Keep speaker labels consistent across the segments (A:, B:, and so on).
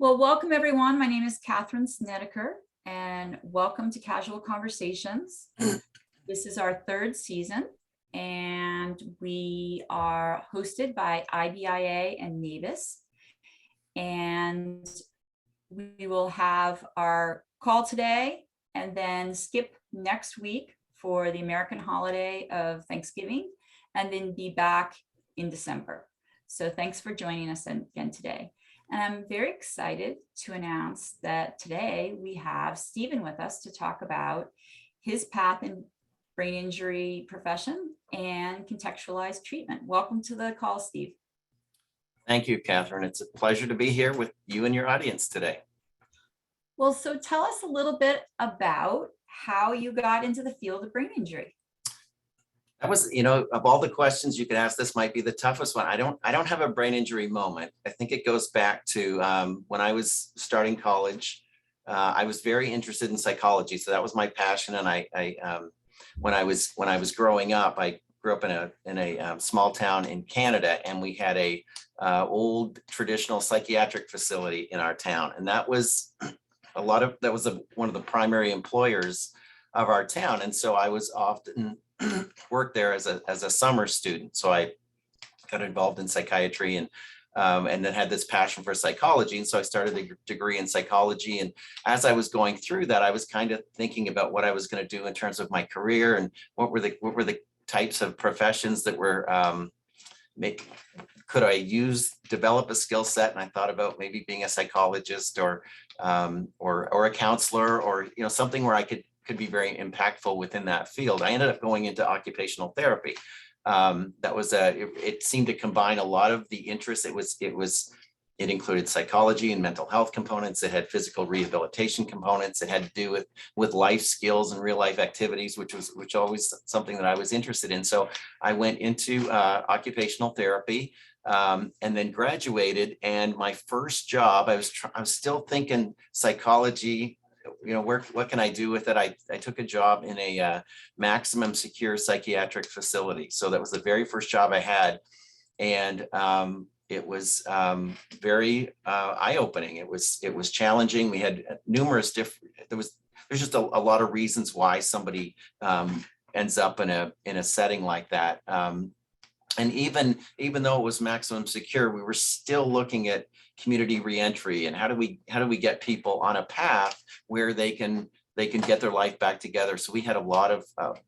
A: Well, welcome everyone. My name is Katherine Snedaker, and welcome to Casual Conversations. This is our third season, and we are hosted by IBIA and NABIS. And we will have our call today and then skip next week for the American holiday of Thanksgiving, and then be back in December. So thanks for joining us again today. And I'm very excited to announce that today we have Stephen with us to talk about his path in brain injury profession and contextualized treatment. Welcome to the call, Steve.
B: Thank you, Katherine. It's a pleasure to be here with you and your audience today.
A: Well, so tell us a little bit about how you got into the field of brain injury.
B: That was, of all the questions you could ask, this might be the toughest one. I don't have a brain injury moment. I think it goes back to when I was starting college. I was very interested in psychology, so that was my passion. And when I was growing up, I grew up in a small town in Canada, and we had a old traditional psychiatric facility in our town, and that was one of the primary employers of our town. And so I was often worked there as a summer student. So I got involved in psychiatry and then had this passion for psychology. And so I started a degree in psychology. And as I was going through that, I was kind of thinking about what I was going to do in terms of my career and what were the types of professions that were could I develop a skill set. And I thought about maybe being a psychologist or a counselor, or something where I could be very impactful within that field. I ended up going into occupational therapy. It seemed to combine a lot of the interests. It included psychology and mental health components. It had physical rehabilitation components. It had to do with life skills and real life activities, which always something that I was interested in. So I went into occupational therapy and then graduated. And my first job, I was still thinking psychology. What can I do with it? I took a job in a maximum secure psychiatric facility. So that was the very first job I had. And it was very eye-opening. It was challenging. We had numerous there's just a lot of reasons why somebody ends up in a setting like that. And even though it was maximum secure, we were still looking at community reentry and how do we get people on a path where they can get their life back together. So we had a lot of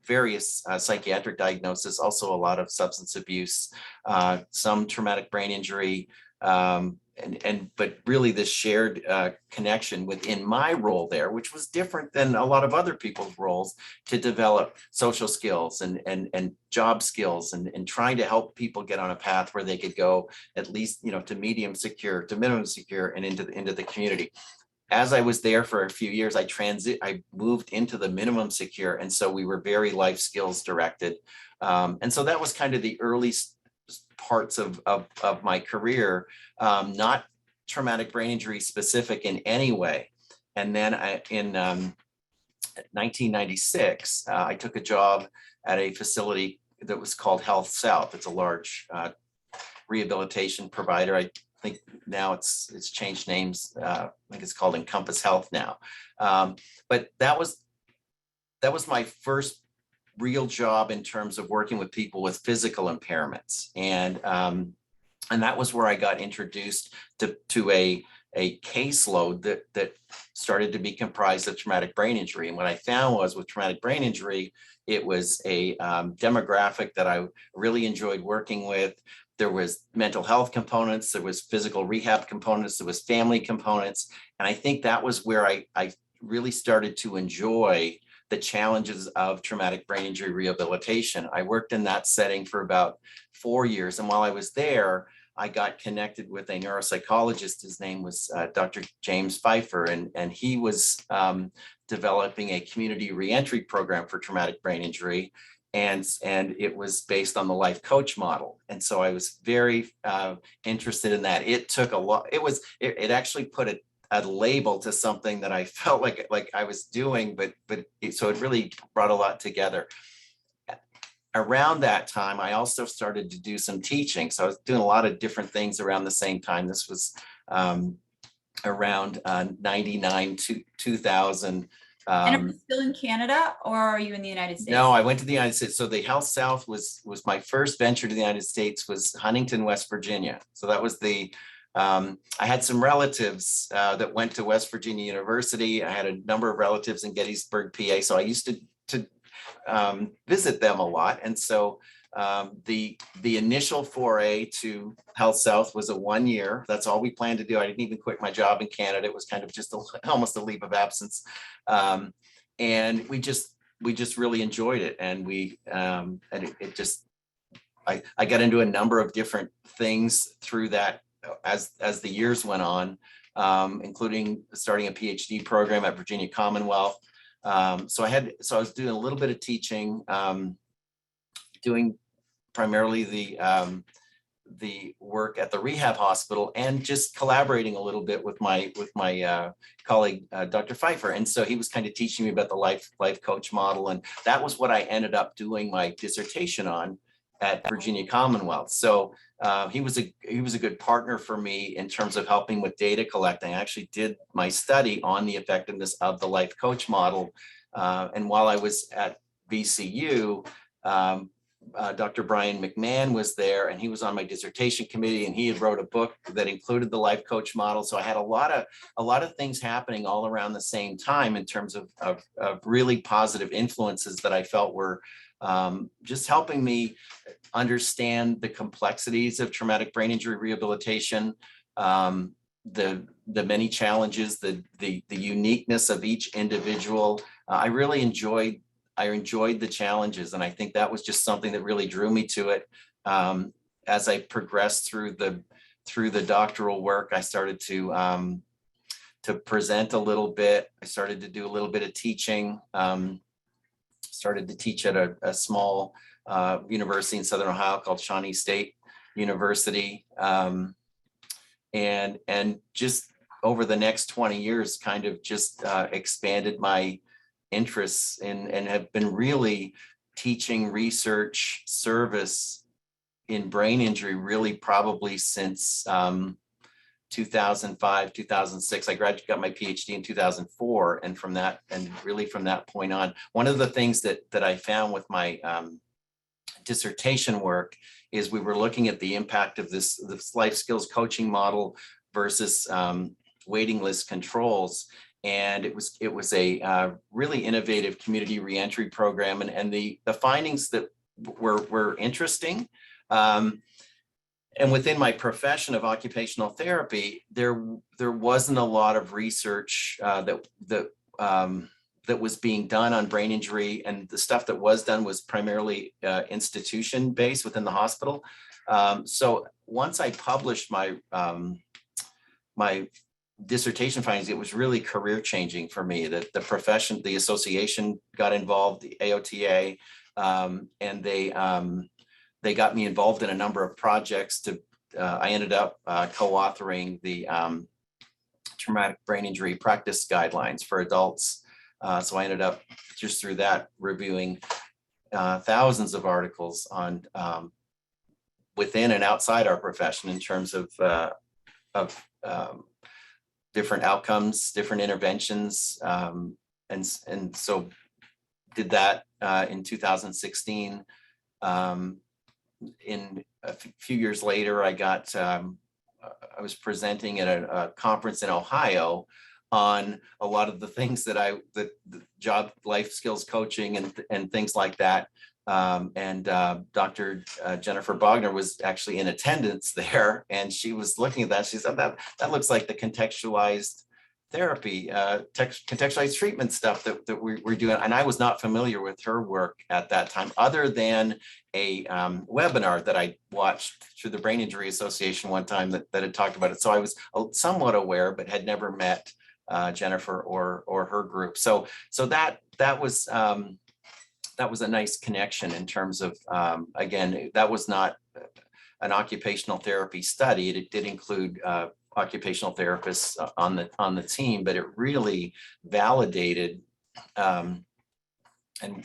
B: various psychiatric diagnoses, also a lot of substance abuse, some traumatic brain injury, but really this shared connection within my role there, which was different than a lot of other people's roles, to develop social skills and job skills and trying to help people get on a path where they could go at least, to medium secure, to minimum secure, and into the community. As I was there for a few years, I moved into the minimum secure. And so we were very life skills directed. And so that was kind of the early parts of my career, not traumatic brain injury specific in any way. And then in 1996, I took a job at a facility that was called Health South. It's a large rehabilitation provider. I think now it's changed names. I think it's called Encompass Health now. But that was my first real job in terms of working with people with physical impairments. And that was where I got introduced to a caseload that started to be comprised of traumatic brain injury. And what I found was with traumatic brain injury, it was a demographic that I really enjoyed working with. There was mental health components, there was physical rehab components, there was family components. And I think that was where I really started to enjoy the challenges of traumatic brain injury rehabilitation. I worked in that setting for about 4 years. And while I was there, I got connected with a neuropsychologist. His name was Dr. James Pfeiffer, and he was developing a community reentry program for traumatic brain injury. And it was based on the life coach model. And so I was very interested in that. It took a lot. It actually put a label to something that I felt like I was doing, so it really brought a lot together. Around that time, I also started to do some teaching. So I was doing a lot of different things around the same time. This was around 99 to 2000.
A: And are you still in Canada or are you in the United States?
B: No, I went to the United States. So the Health South was my first venture to the United States, was Huntington, West Virginia. So that was I had some relatives that went to West Virginia University. I had a number of relatives in Gettysburg, PA. So I used to visit them a lot. And so the initial foray to Health South was a 1 year. That's all we planned to do. I didn't even quit my job in Canada. It was kind of just almost a leave of absence. And we just really enjoyed it. And I got into a number of different things through that as the years went on, including starting a PhD program at Virginia Commonwealth. So I was doing a little bit of teaching, doing primarily the work at the rehab hospital, and just collaborating a little bit with my colleague, Dr. Pfeiffer. And so he was kind of teaching me about the life coach model. And that was what I ended up doing my dissertation on at Virginia Commonwealth. So he was a good partner for me in terms of helping with data collecting. I actually did my study on the effectiveness of the life coach model. And while I was at VCU, Dr. Brian McMahon was there, and he was on my dissertation committee, and he had wrote a book that included the life coach model. So I had a lot of things happening all around the same time in terms of really positive influences that I felt were just helping me understand the complexities of traumatic brain injury rehabilitation, the many challenges, the uniqueness of each individual. I really enjoyed the challenges, and I think that was just something that really drew me to it. As I progressed through the doctoral work, I started to present a little bit. I started to do a little bit of teaching. Started to teach at a small university in Southern Ohio called Shawnee State University, and just over the next 20 years, kind of just expanded my interests and have been really teaching research service in brain injury really probably since 2005, 2006. I got my PhD in 2004, and from that point on, one of the things that I found with my dissertation work is we were looking at the impact of this life skills coaching model versus waiting list controls. And it was a really innovative community reentry program, and the findings that were interesting. And within my profession of occupational therapy, there wasn't a lot of research that was being done on brain injury, and the stuff that was done was primarily institution based within the hospital. So once I published my dissertation findings, it was really career changing for me. That the profession, the association got involved, the AOTA, and they got me involved in a number of projects. I ended up co-authoring the traumatic brain injury practice guidelines for adults. So I ended up just through that reviewing thousands of articles on within and outside our profession in terms of different outcomes, different interventions, and so did that in 2016. In a few years later, I was presenting at a conference in Ohio on a lot of the things that the job life skills coaching and things like that. And Dr. Jennifer Bogner was actually in attendance there, and she was looking at that. She said, that looks like the contextualized therapy, contextualized treatment stuff that we're doing. And I was not familiar with her work at that time, other than a webinar that I watched through the Brain Injury Association one time that had talked about it. So I was somewhat aware, but had never met Jennifer or her group. So that was a nice connection in terms of, again, that was not an occupational therapy study. It did include occupational therapists on the team, but it really validated, and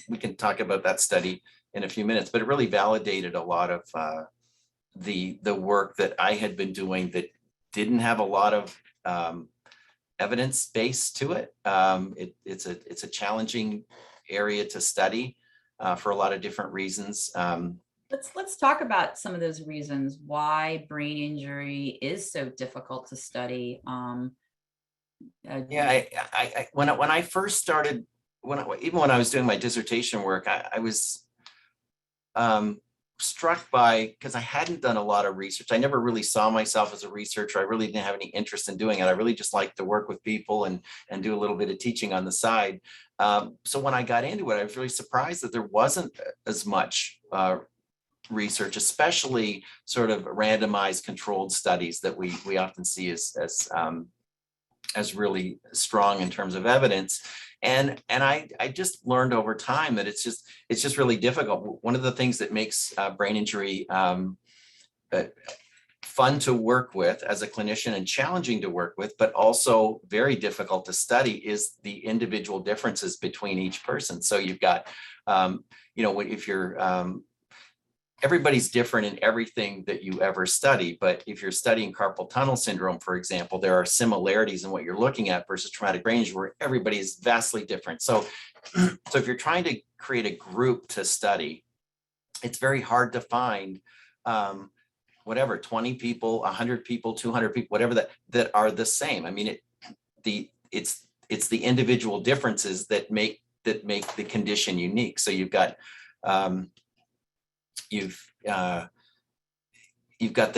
B: we can talk about that study in a few minutes, but it really validated a lot of the work that I had been doing that didn't have a lot of evidence base to it. It's a challenging area to study for a lot of different reasons.
A: Let's talk about some of those reasons why brain injury is so difficult to study.
B: Yeah, when I first started, even when I was doing my dissertation work, I was struck by, because I hadn't done a lot of research. I never really saw myself as a researcher. I really didn't have any interest in doing it. I really just liked to work with people and do a little bit of teaching on the side. So when I got into it, I was really surprised that there wasn't as much research, especially sort of randomized controlled studies that we often see as really strong in terms of evidence. And I just learned over time that it's just really difficult. One of the things that makes brain injury fun to work with as a clinician and challenging to work with, but also very difficult to study, is the individual differences between each person. So you've got, if you're everybody's different in everything that you ever study. But if you're studying carpal tunnel syndrome, for example, there are similarities in what you're looking at versus traumatic brain injury, where everybody is vastly different. So if you're trying to create a group to study, it's very hard to find 20 people, 100 people, 200 people, whatever that are the same. I mean, it's the individual differences that make the condition unique. So you've got you've got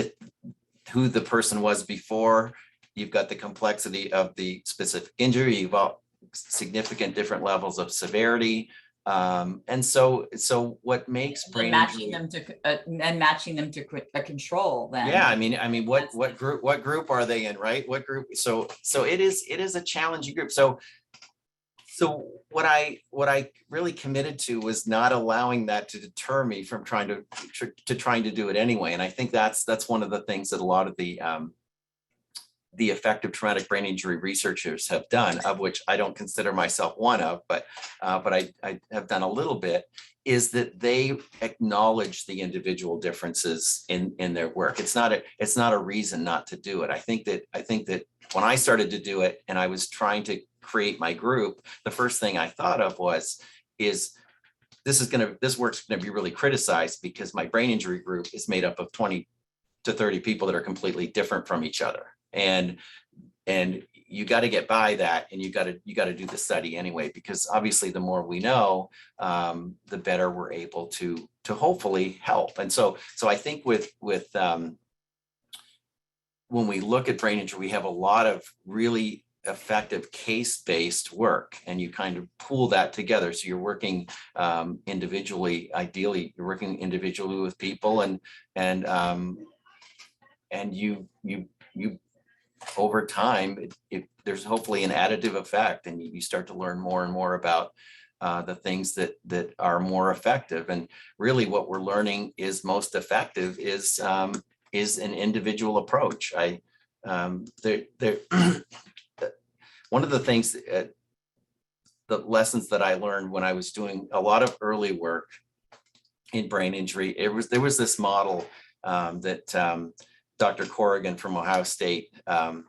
B: who the person was before, you've got the complexity of the specific injury, you've got significant different levels of severity. And so what makes brain
A: matching them to a control then.
B: Yeah, I mean, what group are they in, right? What group? So it is a challenging group. So what I really committed to was not allowing that to deter me from trying to do it anyway. And I think that's one of the things that a lot of the effective traumatic brain injury researchers have done, of which I don't consider myself one of, but I have done a little bit, is that they acknowledge the individual differences in their work. It's not a reason not to do it. I think that when I started to do it and I was trying to create my group, the first thing I thought of is this work's gonna be really criticized because my brain injury group is made up of 20 to 30 people that are completely different from each other. And you got to get by that, and you got to do the study anyway, because obviously the more we know, the better we're able to hopefully help. And so I think with when we look at brain injury, we have a lot of really effective case-based work, and you kind of pool that together. So you're working individually. Ideally, you're working individually with people, and you over time, there's hopefully an additive effect, and you start to learn more and more about the things that are more effective. And really, what we're learning is most effective is an individual approach. One of the things, the lessons that I learned when I was doing a lot of early work in brain injury, there was this model that Dr. Corrigan from Ohio State had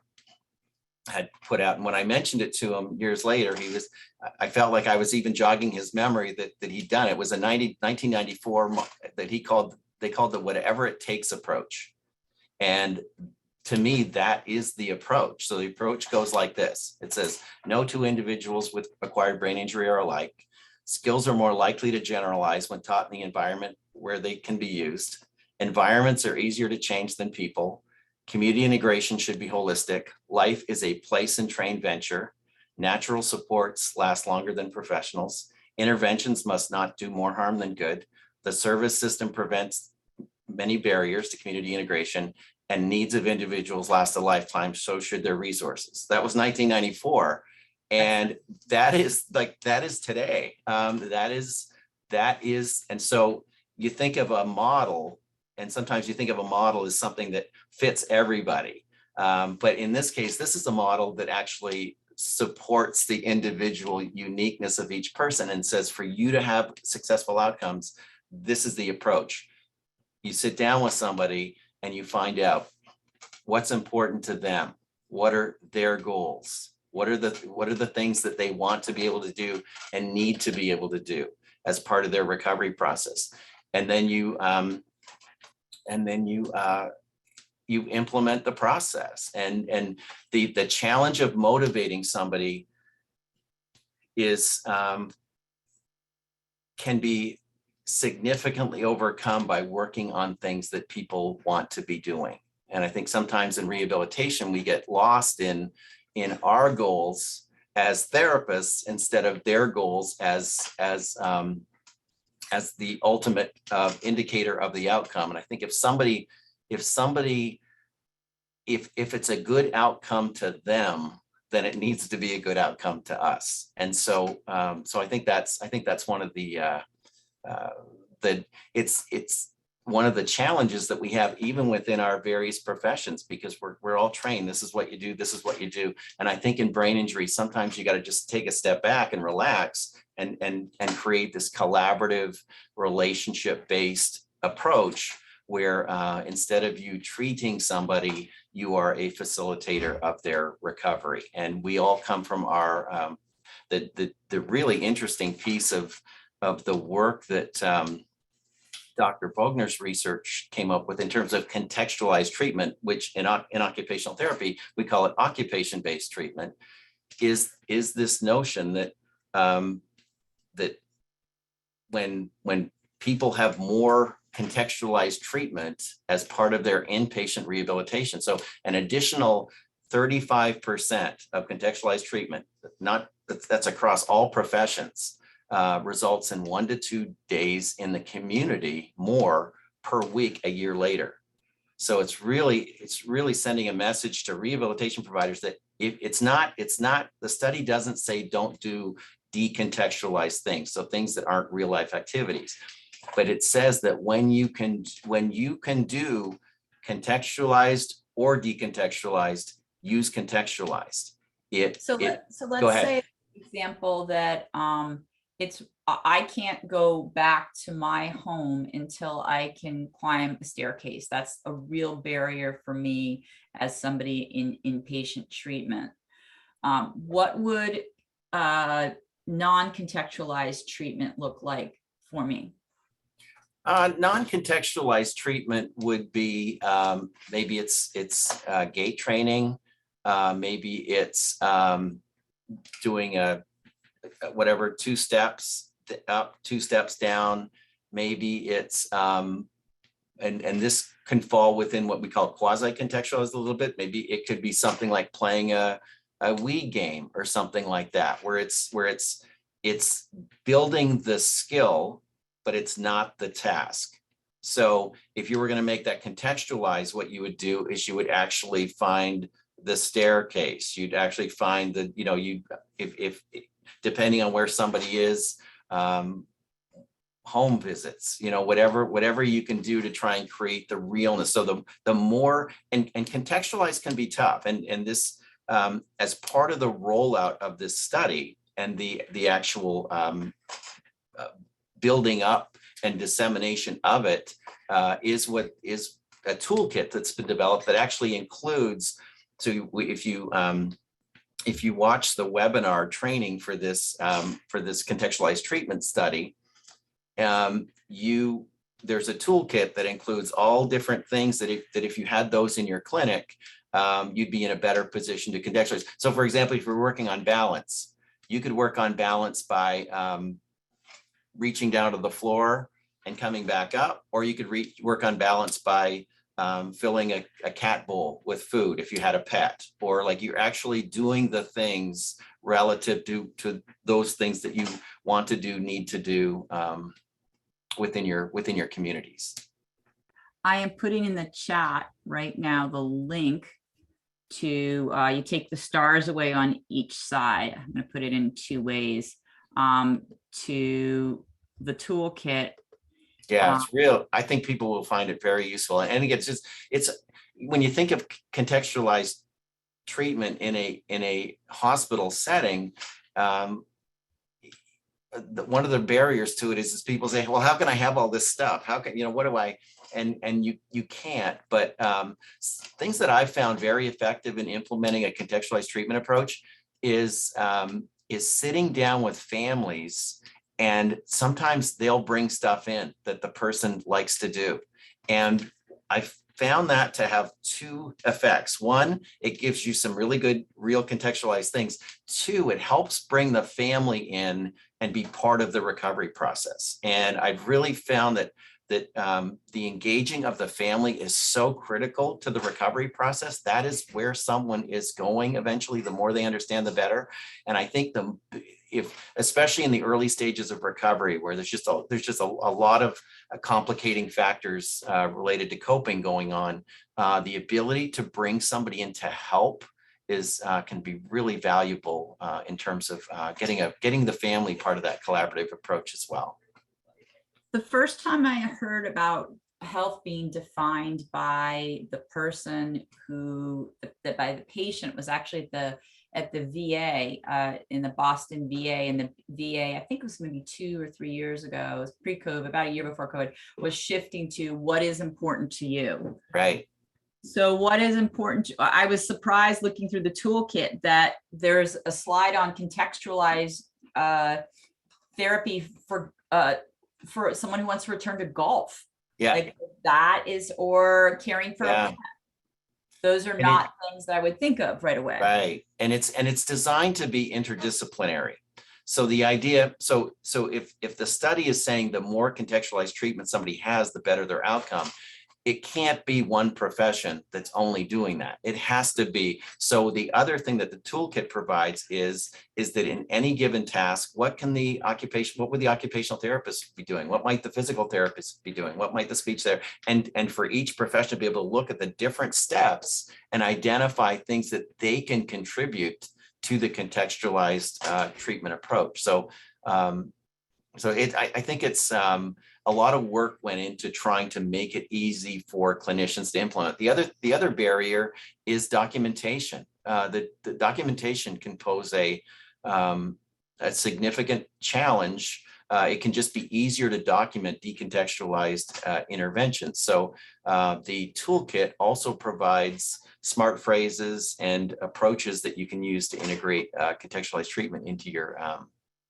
B: put out. And when I mentioned it to him years later, I felt like I was even jogging his memory that he'd done. It was a 1994 that they called the whatever it takes approach. And to me, that is the approach. So the approach goes like this. It says, no two individuals with acquired brain injury are alike. Skills are more likely to generalize when taught in the environment where they can be used. Environments are easier to change than people. Community integration should be holistic. Life is a place and train venture. Natural supports last longer than professionals. Interventions must not do more harm than good. The service system prevents many barriers to community integration, and needs of individuals last a lifetime, so should their resources. That was 1994. And that is today. That is, and so you think of a model, and sometimes you think of a model as something that fits everybody. But in this case, this is a model that actually supports the individual uniqueness of each person and says, for you to have successful outcomes, this is the approach. You sit down with somebody and you find out what's important to them. What are their goals? What are the things that they want to be able to do and need to be able to do as part of their recovery process? And then you you implement the process. And the challenge of motivating somebody is can be significantly overcome by working on things that people want to be doing. And I think sometimes in rehabilitation, we get lost in our goals as therapists instead of their goals as the ultimate indicator of the outcome. And I think if it's a good outcome to them, then it needs to be a good outcome to us. And so I think that's one of it's one of the challenges that we have even within our various professions, because we're all trained. This is what you do. This is what you do. And I think in brain injury, sometimes you got to just take a step back and relax and create this collaborative relationship-based approach where instead of you treating somebody, you are a facilitator of their recovery. And we all come from our the really interesting piece of the work that Dr. Bogner's research came up with in terms of contextualized treatment, which in occupational therapy, we call it occupation-based treatment, is this notion that that when people have more contextualized treatment as part of their inpatient rehabilitation, so an additional 35% of contextualized treatment, that's across all professions, results in 1 to 2 days in the community more per week a year later. So it's really sending a message to rehabilitation providers that it's not the study doesn't say don't do decontextualized things, so things that aren't real life activities, but it says that when you can do contextualized or decontextualized, use contextualized.
A: Let's say, for example, that I can't go back to my home until I can climb a staircase. That's a real barrier for me as somebody in inpatient treatment. What would non-contextualized treatment look like for me?
B: Non-contextualized treatment would be maybe it's gait training, maybe it's doing a whatever 2 steps up, 2 steps down. Maybe it's and this can fall within what we call quasi-contextualized a little bit. Maybe it could be something like playing a Wii game or something like that, where it's building the skill, but it's not the task. So if you were going to make that contextualized, what you would do is you would actually find the staircase. You'd actually find the, if depending on where somebody is, home visits, whatever you can do to try and create the realness. So the more, and contextualized can be tough. And this, as part of the rollout of this study and the actual building up and dissemination of it is what is a toolkit that's been developed that actually includes, so if you watch the webinar training for this contextualized treatment study, there's a toolkit that includes all different things that if you had those in your clinic, you'd be in a better position to contextualize. So for example, if you're working on balance, you could work on balance by reaching down to the floor and coming back up, or you could work on balance by filling a cat bowl with food if you had a pet, or like you're actually doing the things relative to those things that you want to do, need to do within your communities.
A: I am putting in the chat right now the link to, you take the stars away on each side. I'm going to put it in 2 ways, to the toolkit.
B: Yeah, it's real. I think people will find it very useful. And again, it's when you think of contextualized treatment in a hospital setting, one of the barriers to it is people say, well, how can I have all this stuff? How can, what do I, and you can't, but things that I've found very effective in implementing a contextualized treatment approach is sitting down with families, and sometimes they'll bring stuff in that the person likes to do. And I found that to have two effects. One, it gives you some really good, real contextualized things. Two, it helps bring the family in and be part of the recovery process. And I've really found that the engaging of the family is so critical to the recovery process. That is where someone is going eventually. The more they understand, the better. And I think especially in the early stages of recovery, where there's just a lot of complicating factors related to coping going on, the ability to bring somebody in to help can be really valuable in terms of getting the family part of that collaborative approach as well.
A: The first time I heard about health being defined by the person by the patient was actually at the VA, in the Boston VA, and the VA, I think it was maybe 2 or 3 years ago, it was pre-COVID, about a year before COVID, was shifting to what is important to you.
B: Right.
A: So what is important? I was surprised looking through the toolkit that there's a slide on contextualized therapy for someone who wants to return to golf.
B: Yeah.
A: Like that is, or caring for a pet. Those are not things that I would think of right away.
B: Right. And it's designed to be interdisciplinary. So the idea, so if the study is saying the more contextualized treatment somebody has, the better their outcome, it can't be one profession that's only doing that. It has to be. So the other thing that the toolkit provides is that in any given task, what would the occupational therapist be doing? What might the physical therapist be doing? What might the speech therapist? And for each profession to be able to look at the different steps and identify things that they can contribute to the contextualized treatment approach. So I think it's a lot of work went into trying to make it easy for clinicians to implement. The other barrier is documentation. The documentation can pose a significant challenge. It can just be easier to document decontextualized interventions. So the toolkit also provides smart phrases and approaches that you can use to integrate contextualized treatment into your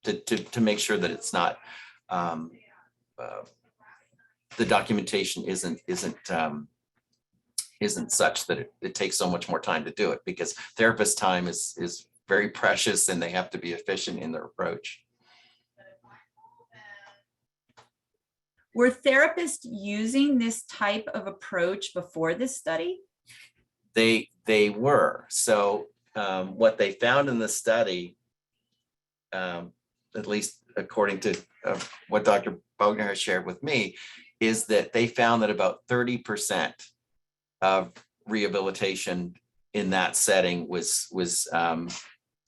B: to make sure that it's not the documentation isn't such that it takes so much more time to do it, because therapist time is very precious and they have to be efficient in their approach.
A: Were therapists using this type of approach before this study?
B: They were. So what they found in the study, at least according to what Dr. Bogner has shared with me, is that they found that about 30% of rehabilitation in that setting was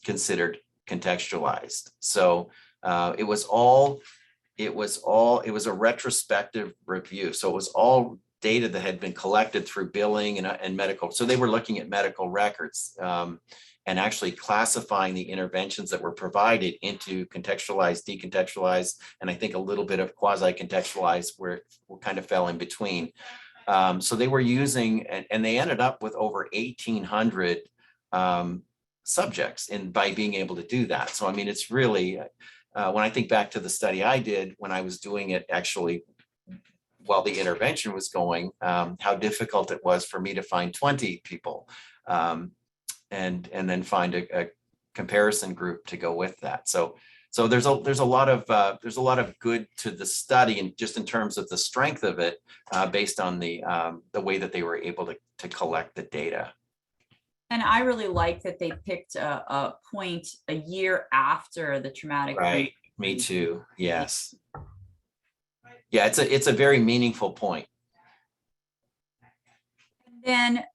B: considered contextualized. So it was a retrospective review. So it was all data that had been collected through billing and medical. So they were looking at medical records and actually classifying the interventions that were provided into contextualized, decontextualized, and I think a little bit of quasi-contextualized, where it kind of fell in between. So they were using, and they ended up with over 1,800 subjects by being able to do that. So, I mean, it's really, when I think back to the study I did when I was doing it actually while the intervention was going, how difficult it was for me to find 20 people. And then find a comparison group to go with that. So there's a lot of good to the study, and just in terms of the strength of it, based on the way that they were able to collect the data.
A: And I really like that they picked a point a year after the traumatic.
B: Right. Me too. Yes. Yeah, it's a very meaningful point.
A: And then,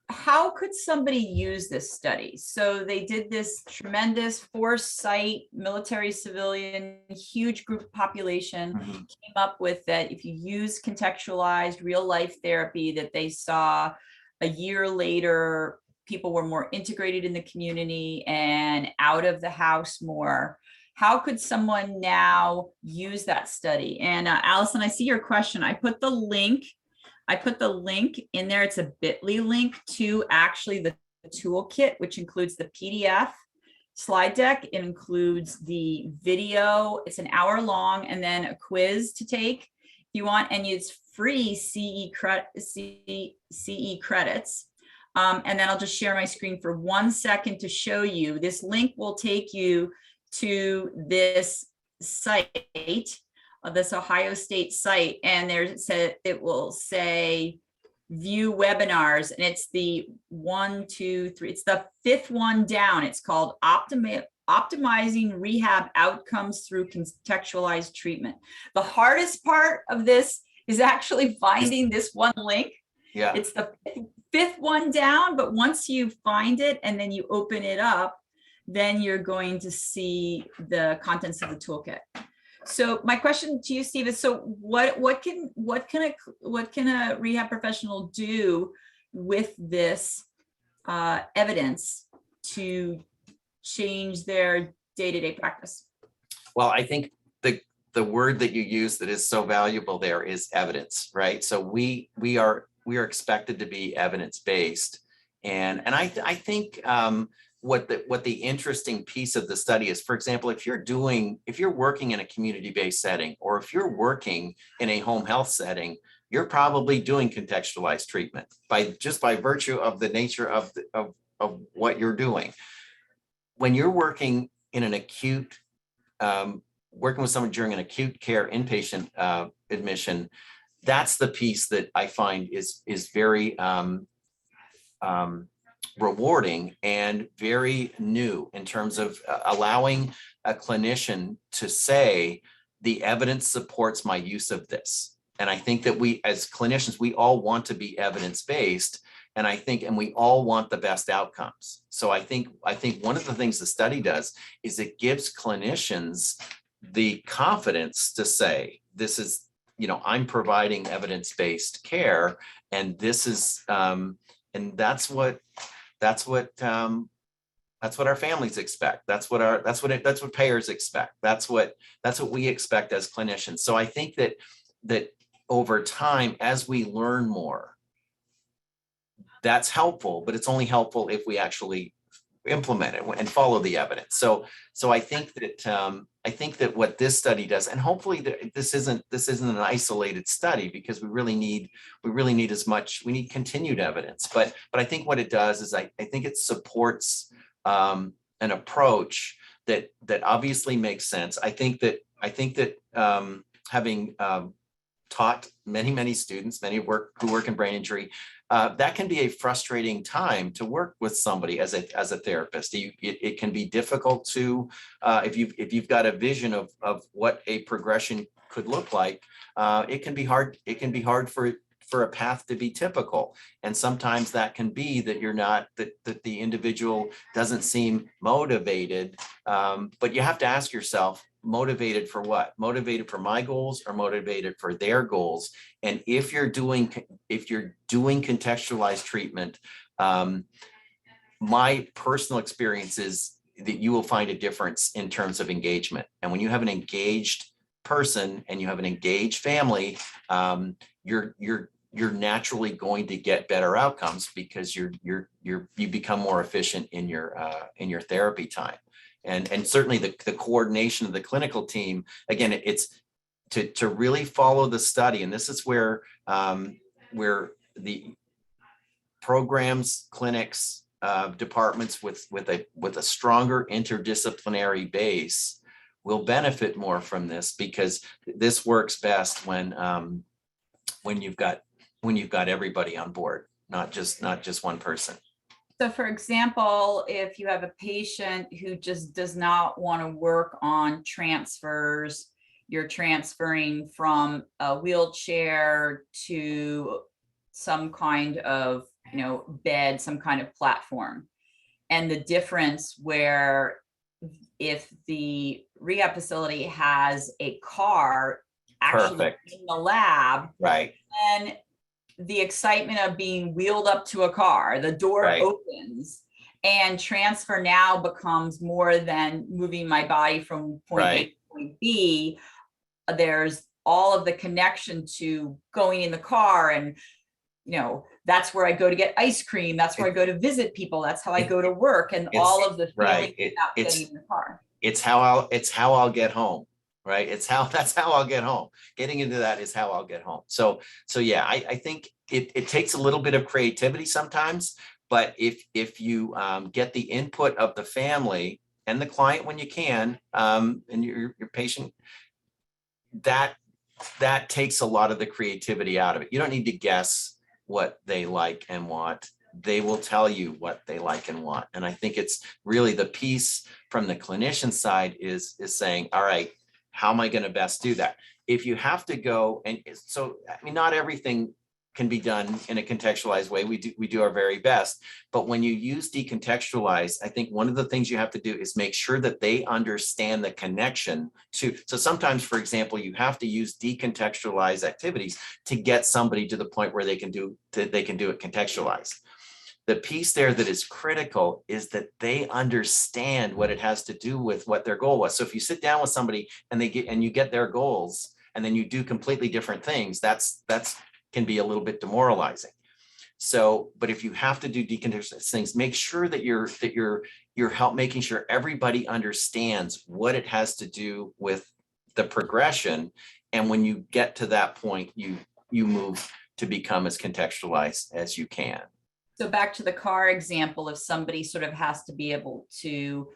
A: how could somebody use this study? So they did this tremendous 4-site military civilian, huge group population, came up with that if you use contextualized real life therapy, that they saw a year later, people were more integrated in the community and out of the house more. How could someone now use that study? And Allison, I see your question. I put the link in there. It's a bit.ly link to actually the toolkit, which includes the PDF slide deck. It includes the video. It's an hour long, and then a quiz to take if you want, and it's free CE credits. And then I'll just share my screen for 1 second to show you. This link will take you to this site, this Ohio State site, and it will say view webinars, and it's the 1, 2, 3. It's the 5th one down. It's called Optimizing Rehab Outcomes Through Contextualized Treatment. The hardest part of this is actually finding this one link.
B: Yeah.
A: It's the 5th one down, but once you find it and then you open it up, then you're going to see the contents of the toolkit. So my question to you, Steve, is so what can a rehab professional do with this evidence to change their day-to-day practice?
B: Well, I think the word that you use that is so valuable there is evidence, right? So we are expected to be evidence-based, and I think what the interesting piece of the study is, for example, if you're working in a community-based setting, or if you're working in a home health setting, you're probably doing contextualized treatment by virtue of the nature of what you're doing. When you're working in an acute, working with someone during an acute care inpatient admission, that's the piece that I find is very rewarding and very new in terms of allowing a clinician to say, the evidence supports my use of this. And I think that we, as clinicians, we all want to be evidence-based, and we all want the best outcomes. So I think one of the things the study does is it gives clinicians the confidence to say, this is, I'm providing evidence-based care, and this is, and that's what our families expect. That's what payers expect. That's what we expect as clinicians. So I think that over time, as we learn more, that's helpful, but it's only helpful if we actually implement it and follow the evidence. So I think that what this study does, and hopefully this isn't an isolated study, because we really need continued evidence. But I think what it does is I think it supports an approach that obviously makes sense. I think that having taught many students, many who work in brain injury, that can be a frustrating time to work with somebody as a therapist. It can be difficult to, if you've got a vision of what a progression could look like, it can be hard. It can be hard for a path to be typical. And sometimes that can be that that the individual doesn't seem motivated, but you have to ask yourself, motivated for what? Motivated for my goals or motivated for their goals? And if you're doing contextualized treatment, my personal experience is that you will find a difference in terms of engagement. And when you have an engaged person and you have an engaged family, you're naturally going to get better outcomes, because you become more efficient in your therapy time. And certainly the coordination of the clinical team, again, it's to really follow the study. And this is where the programs, clinics, departments with a stronger interdisciplinary base will benefit more from this, because this works best when you've got everybody on board, not just one person.
A: So for example, if you have a patient who just does not want to work on transfers, you're transferring from a wheelchair to some kind of, bed, some kind of platform. And the difference where if the rehab facility has a car actually
B: Perfect.
A: in the lab,
B: Right.
A: then the excitement of being wheeled up to a car, the door
B: Right.
A: opens, and transfer now becomes more than moving my body from point A to point B. There's all of the connection to going in the car and, that's where I go to get ice cream. That's where I go to visit people. That's how I go to work, and all of the feelings without getting in the car.
B: It's how I'll get home, right? That's how I'll get home. Getting into that is how I'll get home. So yeah, I think it takes a little bit of creativity sometimes, but if you get the input of the family and the client when you can, and your patient, that takes a lot of the creativity out of it. You don't need to guess what they like and want. They will tell you what they like and want. And I think it's really the piece from the clinician side is saying, all right, how am I going to best do that? If you have to go, and so, I mean, not everything can be done in a contextualized way. We do our very best, but when you use decontextualize, I think one of the things you have to do is make sure that they understand the connection to, so sometimes, for example, you have to use decontextualized activities to get somebody to the point where they can do it contextualized. The piece there that is critical is that they understand what it has to do with what their goal was. So if you sit down with somebody and you get their goals, and then you do completely different things, that's can be a little bit demoralizing. So, but if you have to do decontextualized things, make sure that you're making sure everybody understands what it has to do with the progression. And when you get to that point, you move to become as contextualized as you can.
A: So back to the car example, if somebody sort of has to be able to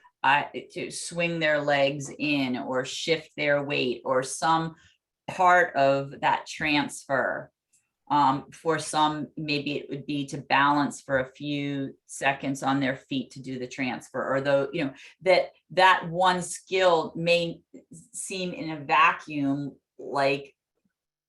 A: swing their legs in or shift their weight or some part of that transfer. For some, maybe it would be to balance for a few seconds on their feet to do the transfer, or though, you know, that one skill may seem in a vacuum like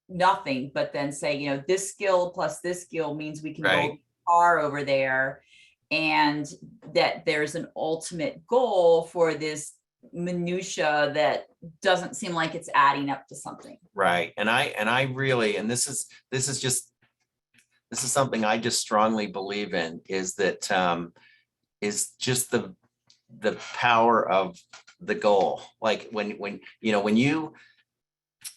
A: nothing, but then say, you know, this skill plus this skill means we can go far over there, and that there's an ultimate goal for this minutia that doesn't seem like it's adding up to something.
B: Right. And I really, and this is something I just strongly believe in, is that is just the power of the goal. Like when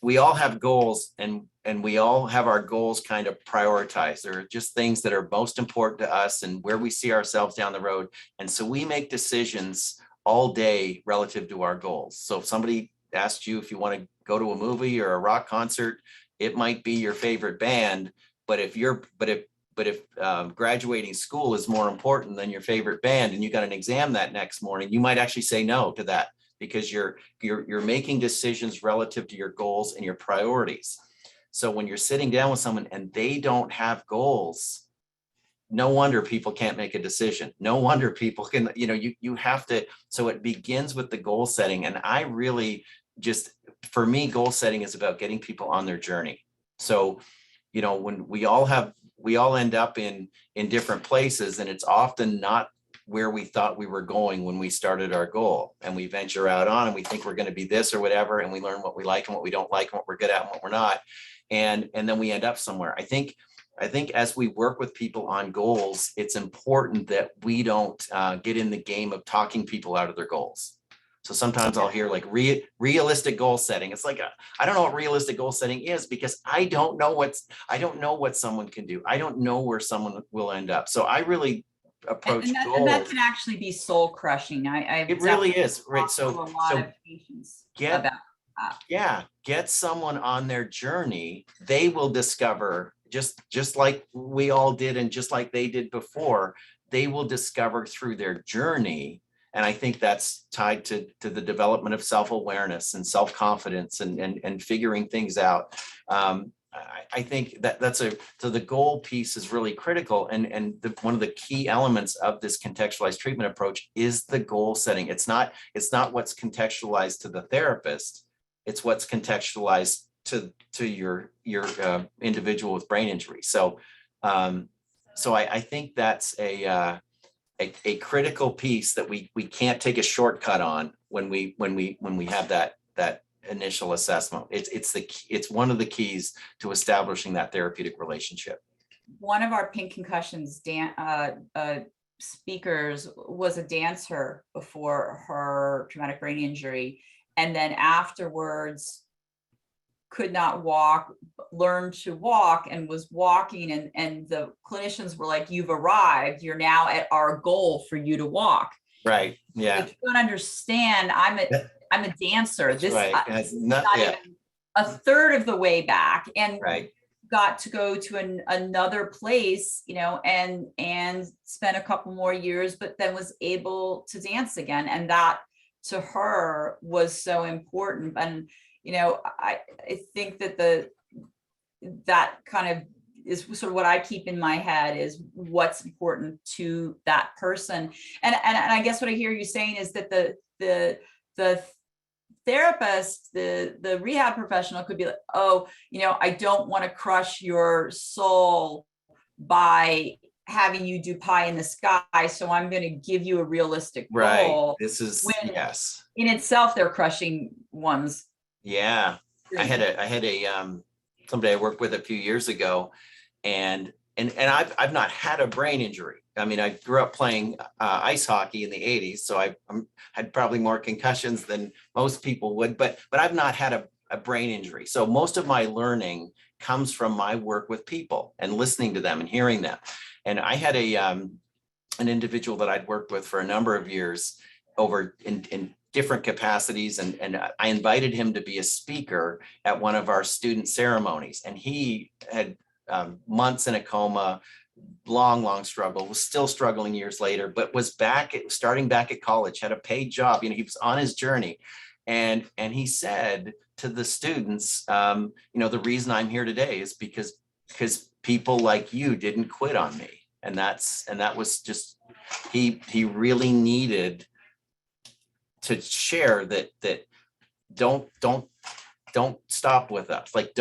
B: we all have goals, and we all have our goals kind of prioritized. They're just things that are most important to us and where we see ourselves down the road. And so we make decisions all day relative to our goals. So if somebody asked you if you want to go to a movie or a rock concert, it might be your favorite band, but if graduating school is more important than your favorite band, and you got an exam that next morning, you might actually say no to that, because you're making decisions relative to your goals and your priorities. So when you're sitting down with someone and they don't have goals, no wonder people can't make a decision. No wonder people can, you have to, so it begins with the goal setting. And I really for me, goal setting is about getting people on their journey. So, when we all end up in different places, and it's often not where we thought we were going when we started our goal, and we venture out on and we think we're going to be this or whatever, and we learn what we like and what we don't like and what we're good at and what we're not, and then we end up somewhere. I think as we work with people on goals, it's important that we don't get in the game of talking people out of their goals. So sometimes I'll hear like realistic goal setting. It's like, I don't know what realistic goal setting is, because I don't know what someone can do. I don't know where someone will end up. So I really approach goals.
A: And that can actually be soul crushing.
B: It really is, right? So
A: a lot of patients about that.
B: Get someone on their journey. They will discover, just like we all did, and just like they did before, they will discover through their journey. And I think that's tied to the development of self-awareness and self-confidence and figuring things out. I think so the goal piece is really critical. And one of the key elements of this contextualized treatment approach is the goal setting. It's not what's contextualized to the therapist. It's what's contextualized to your individual with brain injury. So I think that's a critical piece that we can't take a shortcut on when we have that initial assessment. It's one of the keys to establishing that therapeutic relationship.
A: One of our Pink Concussions speakers was a dancer before her traumatic brain injury, and then afterwards could not walk, learned to walk and was walking, and the clinicians were like, you've arrived, you're now at our goal for you to walk.
B: Right. Yeah.
A: Like, you don't understand, I'm a dancer.
B: That's
A: This
B: right.
A: is not even a third of the way back, and
B: Right.
A: got to go to another place, you know, and spent a couple more years, but then was able to dance again. And that to her was so important. And, you know, I think that that kind of is sort of what I keep in my head, is what's important to that person. And I guess what I hear you saying is that the therapist, the rehab professional could be like, oh, you know, I don't want to crush your soul by having you do pie in the sky, so I'm going to give you a realistic goal.
B: This is,
A: when
B: yes.
A: In itself, they're crushing one's.
B: Yeah. I had a somebody I worked with a few years ago, and I've not had a brain injury. I mean, I grew up playing ice hockey in the 80s, so I had probably more concussions than most people would, but I've not had a brain injury. So most of my learning comes from my work with people and listening to them and hearing them. And I had an individual that I'd worked with for a number of years over in different capacities, and I invited him to be a speaker at one of our student ceremonies, and he had months in a coma, long struggle, was still struggling years later, but was starting back at college, had a paid job. You know, he was on his journey, and he said to the students, you know, the reason I'm here today is because people like you didn't quit on me. And that was just, he really needed to share that don't stop with us. Like,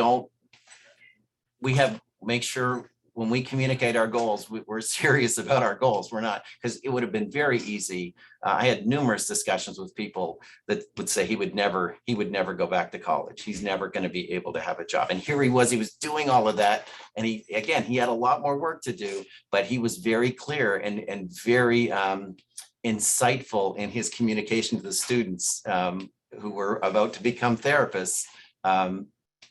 B: make sure when we communicate our goals, we're serious about our goals. We're not, because it would have been very easy. I had numerous discussions with people that would say he would never go back to college. He's never going to be able to have a job. And here he was doing all of that. And he had a lot more work to do, but he was very clear and very insightful in his communication to the students who were about to become therapists,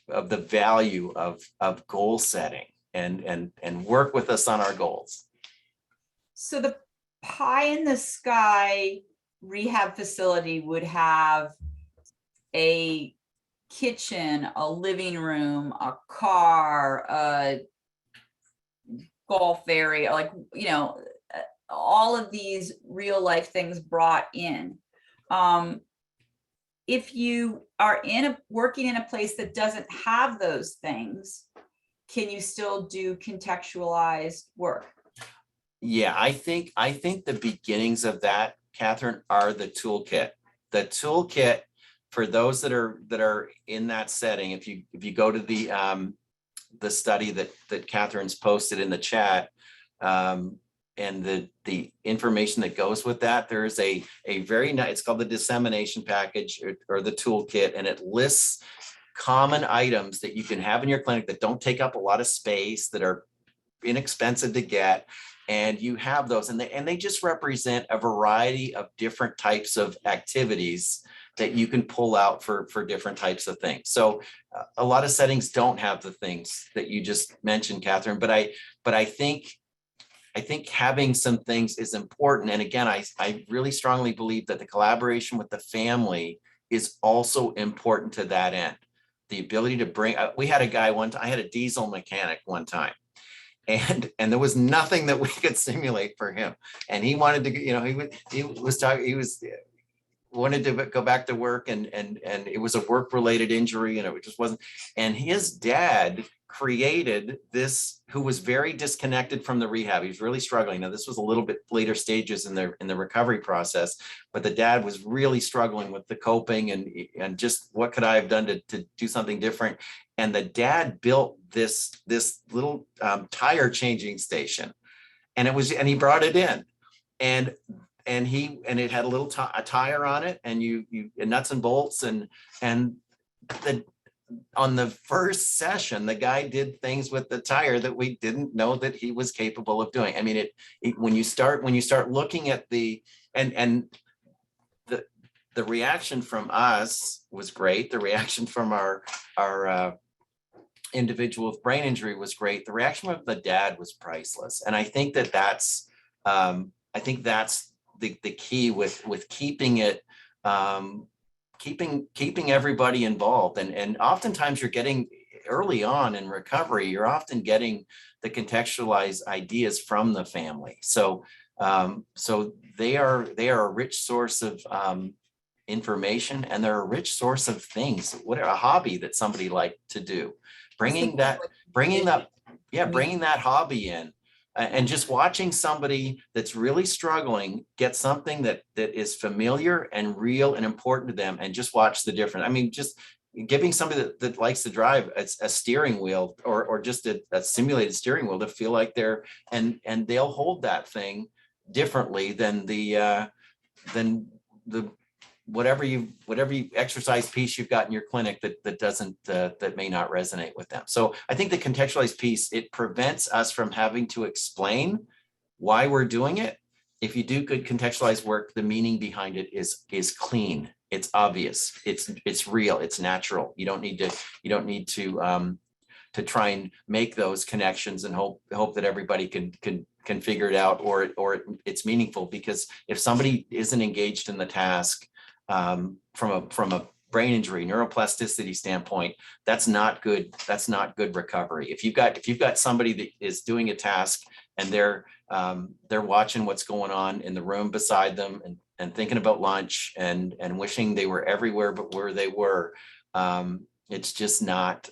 B: of the value of goal setting and work with us on our goals.
A: So the pie in the sky rehab facility would have a kitchen, a living room, a car, a golf area, like, you know, all of these real life things brought in. If you are working in a place that doesn't have those things, can you still do contextualized work?
B: Yeah, I think the beginnings of that, Katherine, are the toolkit. The toolkit for those that are in that setting. If you go to the study that Katherine's posted in the chat, and the information that goes with that, there's a very nice, it's called the dissemination package or the toolkit, and it lists common items that you can have in your clinic that don't take up a lot of space, that are inexpensive to get. And you have those, and they just represent a variety of different types of activities that you can pull out for different types of things. So a lot of settings don't have the things that you just mentioned, Katherine, but I think having some things is important. And again, I really strongly believe that the collaboration with the family is also important to that end. The ability to bring, we had a guy I had a diesel mechanic one time, and there was nothing that we could simulate for him. And he wanted to, you know, he wanted to go back to work, and it was a work-related injury, and it just wasn't. And his dad created this, who was very disconnected from the rehab. He was really struggling. Now, this was a little bit later stages in the recovery process, but the dad was really struggling with the coping and just what could I have done to do something different. And the dad built this little tire changing station, and he brought it in, and it had a little a tire on it, and you nuts and bolts, and on the first session, the guy did things with the tire that we didn't know that he was capable of doing. I mean, when you start looking at the the reaction from us was great. The reaction from our individual with brain injury was great. The reaction of the dad was priceless. And I think that's the key with keeping it, keeping everybody involved. And oftentimes you're getting early on in recovery, you're often getting the contextualized ideas from the family. So they are a rich source of information, and they're a rich source of things. What a hobby that somebody liked to do. Bringing that hobby in, and just watching somebody that's really struggling get something that is familiar and real and important to them, and just watch the difference. I mean, just giving somebody that likes to drive a steering wheel or just a simulated steering wheel to feel like they're, and they'll hold that thing differently than the whatever you exercise piece you've got in your clinic that may not resonate with them. So I think the contextualized piece, it prevents us from having to explain why we're doing it. If you do good contextualized work, the meaning behind it is clean, it's obvious, it's real, it's natural. You don't need to try and make those connections and hope that everybody can figure it out, or it's meaningful. Because if somebody isn't engaged in the task, from a brain injury, neuroplasticity standpoint, that's not good recovery. If you've got somebody that is doing a task and they're watching what's going on in the room beside them, and thinking about lunch and wishing they were everywhere but where they were, it's just not,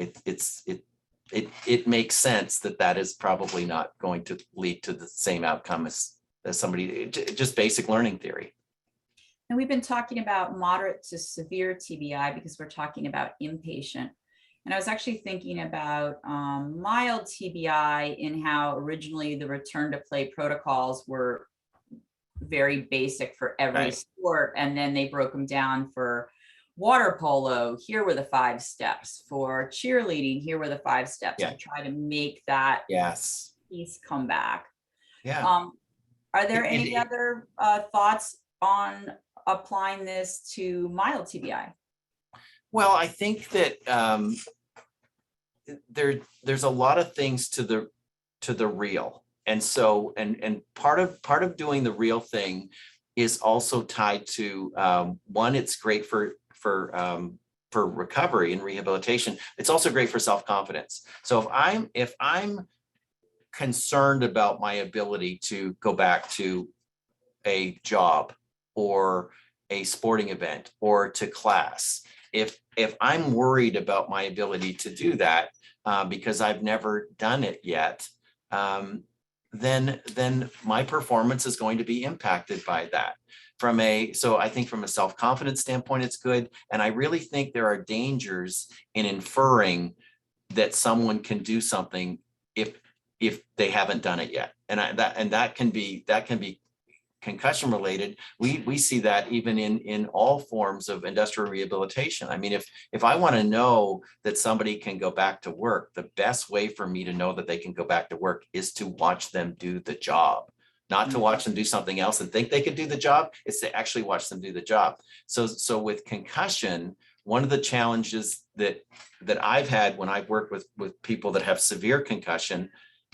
B: it makes sense that is probably not going to lead to the same outcome as somebody, just basic learning theory.
A: And we've been talking about moderate to severe TBI because we're talking about inpatient. And I was actually thinking about mild TBI, in how originally the return to play protocols were very basic for every sport. And then they broke them down for water polo. Here were the 5 steps. For cheerleading, here were the 5 steps, to try to make that piece come back. Are there any other thoughts on applying this to mild TBI?
B: Well, I think that there's a lot of things to the real, and so and part of doing the real thing is also tied to one, it's great for recovery and rehabilitation. It's also great for self-confidence. So if I'm concerned about my ability to go back to a job or a sporting event or to class, if I'm worried about my ability to do that because I've never done it yet, then my performance is going to be impacted by that. So I think from a self-confidence standpoint, it's good. And I really think there are dangers in inferring that someone can do something if they haven't done it yet. And that can be concussion related. We see that even in all forms of industrial rehabilitation. I mean, if I want to know that somebody can go back to work, the best way for me to know that they can go back to work is to watch them do the job, not to watch them do something else and think they could do the job. It's to actually watch them do the job. So with concussion, one of the challenges that I've had when I've worked with people that have severe concussion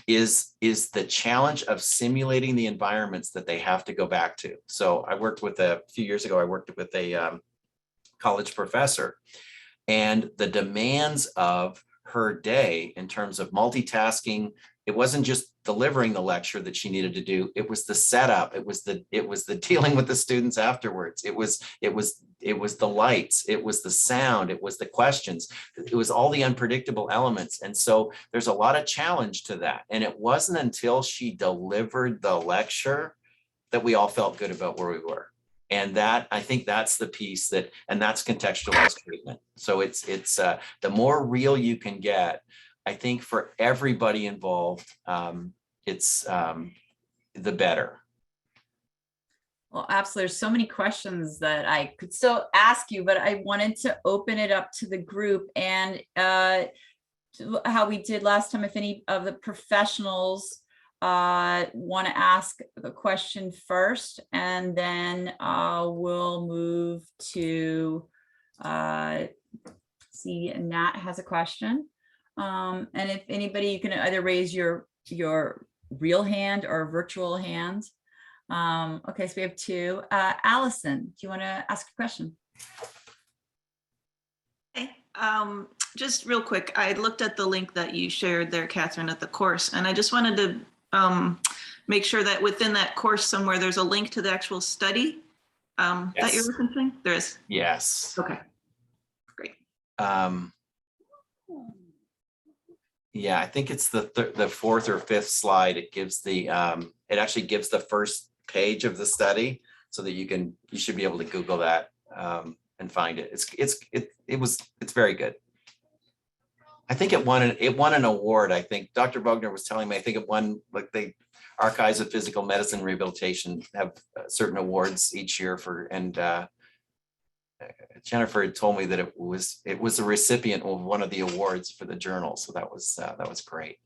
B: is the challenge of simulating the environments that they have to go back to. So a few years ago, I worked with a college professor, and the demands of her day in terms of multitasking, it wasn't just delivering the lecture that she needed to do. It was the setup. It was the dealing with the students afterwards. It was the lights. It was the sound. It was the questions. It was all the unpredictable elements. And so there's a lot of challenge to that. And it wasn't until she delivered the lecture that we all felt good about where we were. And I think that's the piece and that's contextualized treatment. So it's the more real you can get, I think for everybody involved, it's the better.
A: Well, absolutely. There's so many questions that I could still ask you, but I wanted to open it up to the group, and how we did last time, if any of the professionals want to ask the question first, and then we'll move to see, Nat has a question. And if anybody, you can either raise your real hand or virtual hand. Okay, so we have two. Allison, do you want to ask a question?
C: Hey, just real quick, I looked at the link that you shared there, Katherine, at the course, and I just wanted to make sure that within that course somewhere there's a link to the actual study that you're referencing. There is.
B: Yes.
C: Okay, great.
B: Yeah, I think it's the fourth or fifth slide. It gives the it actually gives the first page of the study, so that you should be able to Google that and find it. It's very good. I think it won an award. I think Dr. Bogner was telling me, I think it won, like, the Archives of Physical Medicine Rehabilitation have certain awards each year for, and Jennifer had told me that it was the recipient of one of the awards for the journal. So that was great.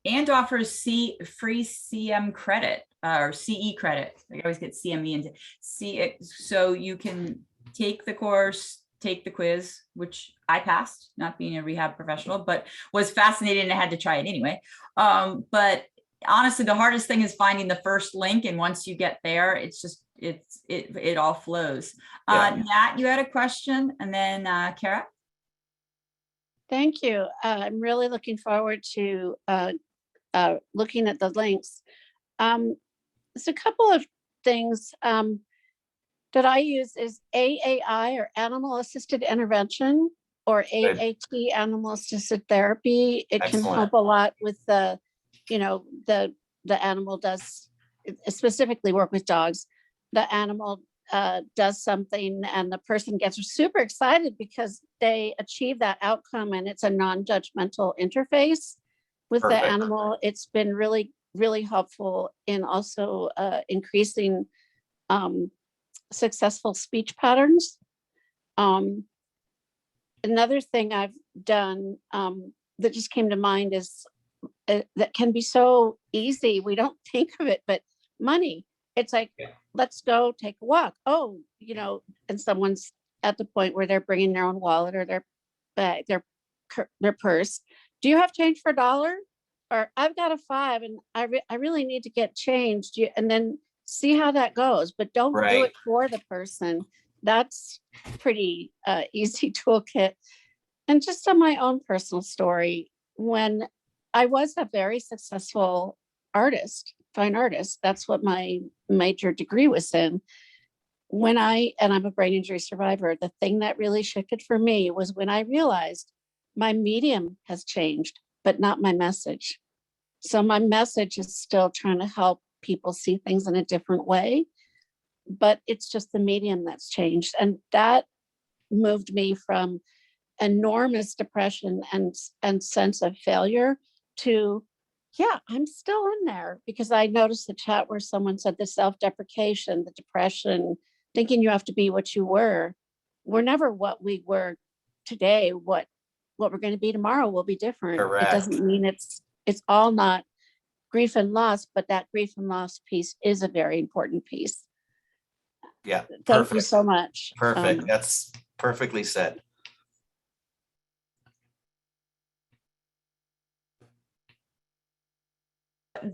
A: And offers free CM credit or CE credit. I always get CME into CE. So you can take the course, take the quiz, which I passed, not being a rehab professional, but was fascinated and I had to try it anyway. But honestly, the hardest thing is finding the first link. And once you get there, it's just, it all flows.
B: Yeah.
A: Nat, you had a question, and then Kara.
D: Thank you. I'm really looking forward to looking at the links. There's a couple of things that I use is AAI, or Animal Assisted Intervention, or
B: Good.
D: AAT, Animal Assisted Therapy. It
B: Excellent.
D: can help a lot with the animal does, specifically work with dogs. The animal does something and the person gets super excited because they achieve that outcome, and it's a non-judgmental interface with
B: Perfect.
D: the animal. It's been really, really helpful in also increasing successful speech patterns. Another thing I've done that just came to mind is that can be so easy. We don't think of it, but money. It's like, let's go take a walk. Oh, and someone's at the point where they're bringing their own wallet or their bag, their purse. Do you have change for $1? Or I've got a $5 and I really need to get changed. And then see how that goes, but don't do it for the person. That's pretty easy toolkit. And just on my own personal story, when I was a very successful artist, fine artist, that's what my major degree was in. And I'm a brain injury survivor, the thing that really shifted for me was when I realized my medium has changed, but not my message. So my message is still trying to help people see things in a different way, but it's just the medium that's changed. And that moved me from enormous depression and sense of failure to, yeah, I'm still in there, because I noticed the chat where someone said the self-deprecation, the depression, thinking you have to be what you were. We're never what we were today. What we're going to be tomorrow will be different.
B: Correct.
D: It doesn't mean it's all not grief and loss, but that grief and loss piece is a very important piece.
B: Yeah.
D: Thank you so much.
B: Perfect. That's perfectly said.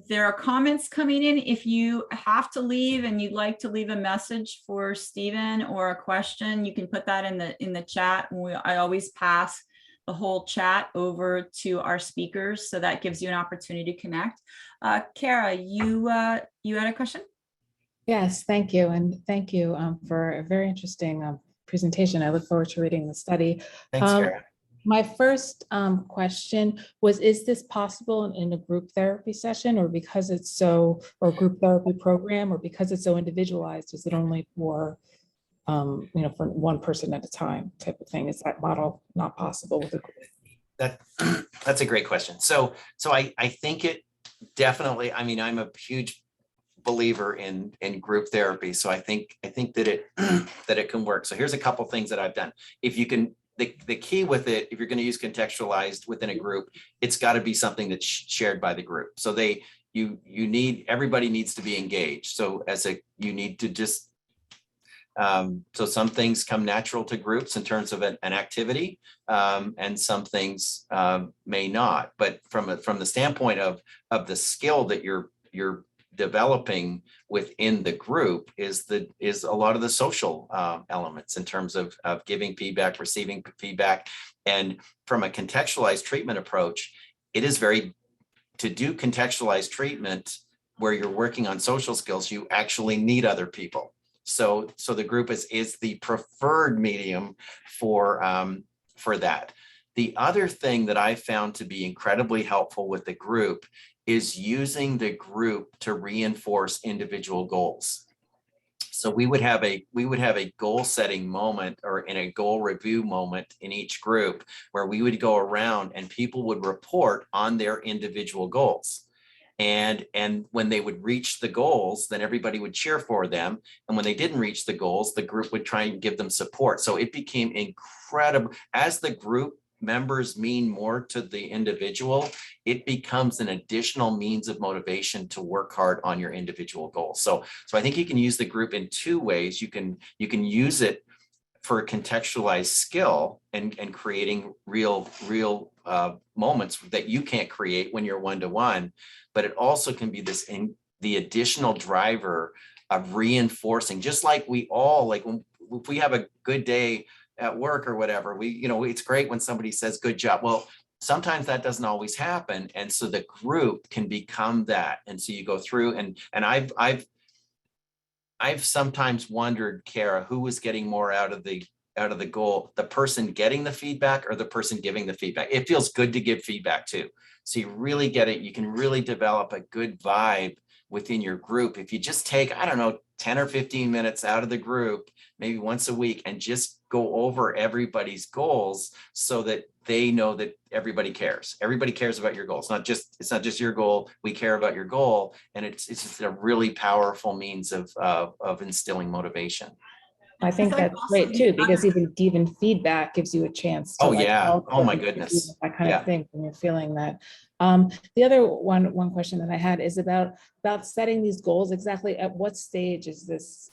A: There are comments coming in. If you have to leave and you'd like to leave a message for Stephen or a question, you can put that in the chat. I always pass the whole chat over to our speakers, so that gives you an opportunity to connect. Kara, you had a question?
E: Yes, thank you. And thank you for a very interesting presentation. I look forward to reading the study.
B: Thanks, Kara.
E: My first question was, is this possible in a group therapy session, or because it's so, or group therapy program, or because it's so individualized, is it only for, for one person at a time type of thing? Is that model not possible with a group?
B: That's a great question. So I think it definitely, I mean, I'm a huge believer in group therapy. So I think that it can work. So here's a couple things that I've done. If you can, the key with it, if you're going to use contextualized within a group, it's got to be something that's shared by the group. So everybody needs to be engaged. So you need to just, so some things come natural to groups in terms of an activity, and some things may not. But from the standpoint of the skill that you're developing within the group is a lot of the social elements in terms of giving feedback, receiving feedback. And from a contextualized treatment approach, it is to do contextualized treatment where you're working on social skills, you actually need other people. So the group is the preferred medium for that. The other thing that I found to be incredibly helpful with the group is using the group to reinforce individual goals. So we would have a goal setting moment or in a goal review moment in each group where we would go around and people would report on their individual goals. And when they would reach the goals, then everybody would cheer for them. And when they didn't reach the goals, the group would try and give them support. So it became incredible. As the group members mean more to the individual, it becomes an additional means of motivation to work hard on your individual goals. So I think you can use the group in two ways. You can use it for a contextualized skill and creating real moments that you can't create when you're one-to-one, but it also can be the additional driver of reinforcing, just like we all, like if we have a good day at work or whatever, it's great when somebody says good job. Well, sometimes that doesn't always happen. And so the group can become that. And so you go through and I've sometimes wondered, Kara, who was getting more out of the goal, the person getting the feedback or the person giving the feedback. It feels good to give feedback too. So you really get it. You can really develop a good vibe within your group. If you just take, 10 or 15 minutes out of the group, maybe once a week, and just go over everybody's goals so that they know that everybody cares. Everybody cares about your goals. It's not just your goal. We care about your goal. And it's just a really powerful means of instilling motivation.
E: I think that's great too, because even feedback gives you a chance to
B: oh my goodness,
E: that kind of thing when you're feeling that. The other one question that I had is about setting these goals. Exactly at what stage is this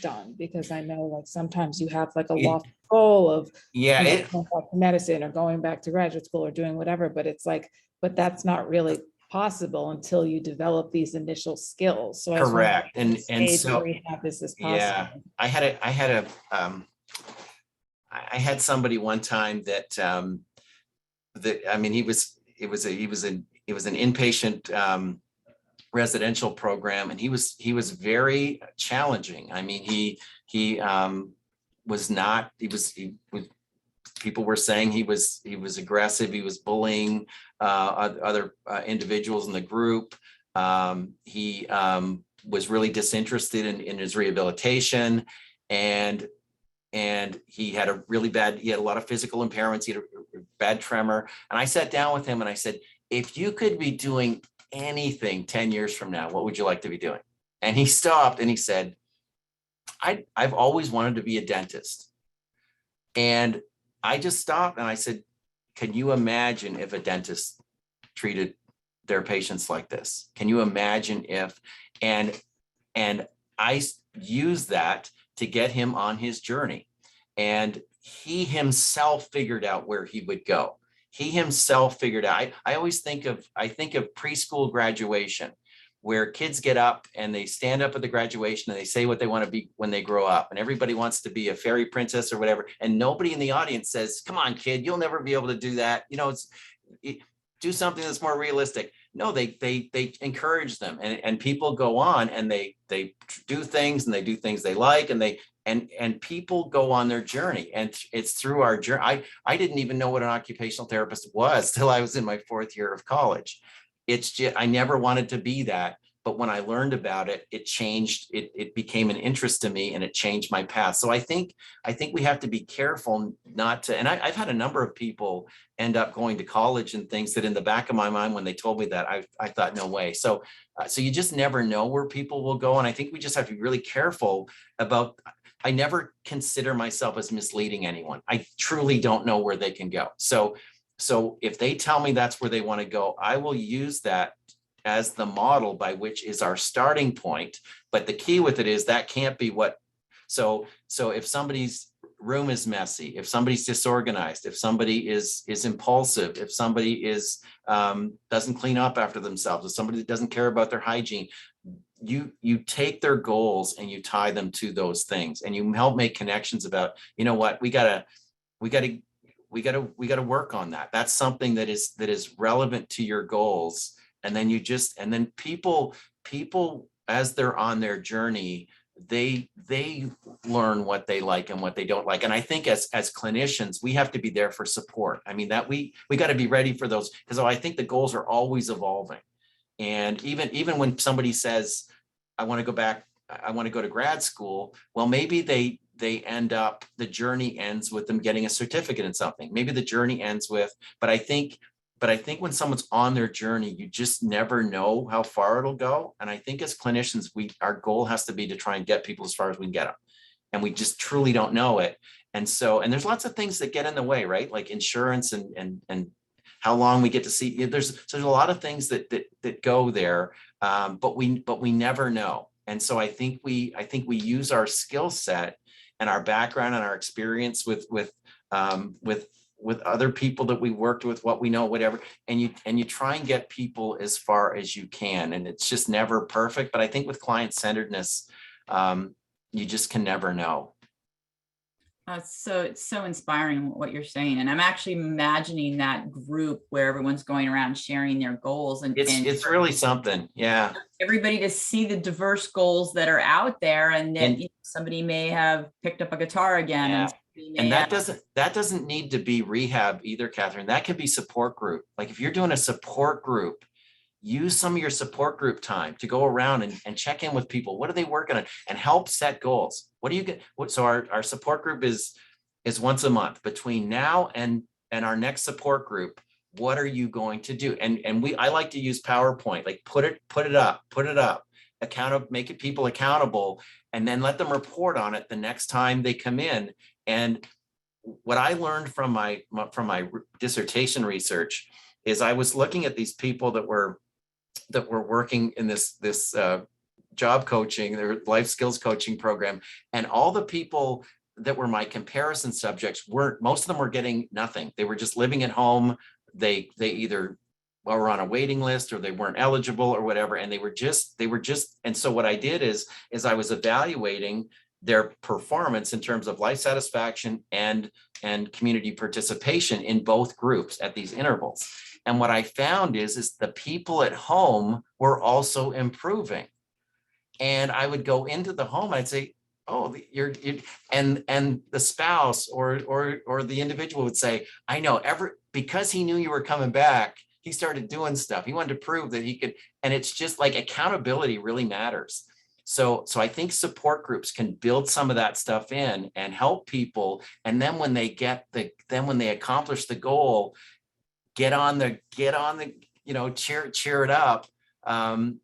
E: done? Because I know like sometimes you have like a lofty goal of going back to medicine or going back to graduate school or doing whatever, but it's like, but that's not really possible until you develop these initial skills. So
B: correct. And so
E: rehab is this possible?
B: Yeah, I had somebody one time that it was an inpatient residential program, and he was very challenging. I mean, he was not, people were saying he was aggressive, he was bullying other individuals in the group. He was really disinterested in his rehabilitation, and he had a lot of physical impairments. He had a bad tremor. And I sat down with him and I said, if you could be doing anything 10 years from now, what would you like to be doing? And he stopped and he said, I've always wanted to be a dentist. And I just stopped and I said, can you imagine if a dentist treated their patients like this? Can you imagine if, and I used that to get him on his journey. And he himself figured out where he would go. He himself figured out, I always think of preschool graduation, where kids get up and they stand up at the graduation and they say what they want to be when they grow up. And everybody wants to be a fairy princess or whatever. And nobody in the audience says, come on, kid, you'll never be able to do that. Do something that's more realistic. No, they encourage them, and people go on and they do things, and they do things they like, and people go on their journey. And it's through our journey. I didn't even know what an occupational therapist was till I was in my 4th year of college. It's just, I never wanted to be that. But when I learned about it, it changed, it became an interest to me, and it changed my path. So I think we have to be careful not to, and I've had a number of people end up going to college and things that in the back of my mind, when they told me that, I thought, no way. So you just never know where people will go. And I think we just have to be really careful about, I never consider myself as misleading anyone. I truly don't know where they can go. So if they tell me that's where they want to go, I will use that as the model by which is our starting point. But the key with it is that can't be what, so if somebody's room is messy, if somebody's disorganized, if somebody is impulsive, if somebody is doesn't clean up after themselves, if somebody that doesn't care about their hygiene, you take their goals and you tie them to those things, and you help make connections about, you know what, we gotta work on that. That's something that is relevant to your goals. And then people as they're on their journey, they learn what they like and what they don't like. And I think as clinicians, we have to be there for support. I mean, that we got to be ready for those, because I think the goals are always evolving. And even when somebody says, I want to go back, I want to go to grad school, well, maybe they end up, the journey ends with them getting a certificate in something. Maybe the journey ends with, but I think when someone's on their journey, you just never know how far it'll go. And I think as clinicians, our goal has to be to try and get people as far as we can get them. And we just truly don't know it. And there's lots of things that get in the way, right? Like insurance and how long we get to see. There's a lot of things that go there, but we never know. And so I think we use our skill set and our background and our experience with other people that we worked with, what we know, whatever, and you try and get people as far as you can. And it's just never perfect, but I think with client-centeredness, you just can never know.
A: So it's so inspiring what you're saying. And I'm actually imagining that group where everyone's going around sharing their goals, and
B: it's really something. Yeah.
A: Everybody to see the diverse goals that are out there, and then somebody may have picked up a guitar again.
B: Yeah. And that
A: have...
B: doesn't need to be rehab either, Katherine. That could be support group. Like if you're doing a support group, use some of your support group time to go around and check in with people. What are they working on? And help set goals. What do you get? So our support group is once a month. Between now and our next support group, what are you going to do? And I like to use PowerPoint, like put it up, make it people accountable, and then let them report on it the next time they come in. And what I learned from my dissertation research is I was looking at these people that were working in this job coaching, their life skills coaching program, and all the people that were my comparison subjects most of them were getting nothing. They were just living at home. They either were on a waiting list or they weren't eligible or whatever, and they were just. And so what I did is I was evaluating their performance in terms of life satisfaction and community participation in both groups at these intervals. And what I found is the people at home were also improving. And I would go into the home and I'd say, oh, and the spouse or the individual would say, I know, because he knew you were coming back, he started doing stuff. He wanted to prove that he could. And it's just like accountability really matters. So I think support groups can build some of that stuff in and help people. And then when they accomplish the goal, get on the, cheer it up, and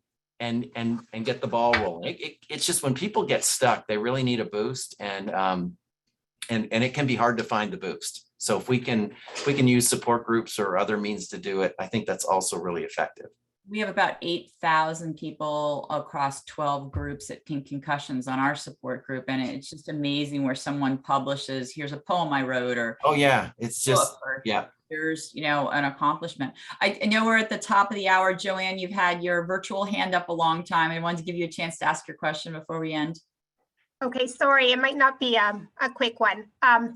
B: get the ball rolling. It's just when people get stuck, they really need a boost, and it can be hard to find the boost. So if we can use support groups or other means to do it, I think that's also really effective.
A: We have about 8,000 people across 12 groups at Concussions on our support group. And it's just amazing where someone publishes, here's a poem I wrote, or
B: oh yeah, it's just, yeah.
A: Here's, an accomplishment. I know we're at the top of the hour. Joanne, you've had your virtual hand up a long time. I wanted to give you a chance to ask your question before we end.
F: Okay, sorry, it might not be a quick one.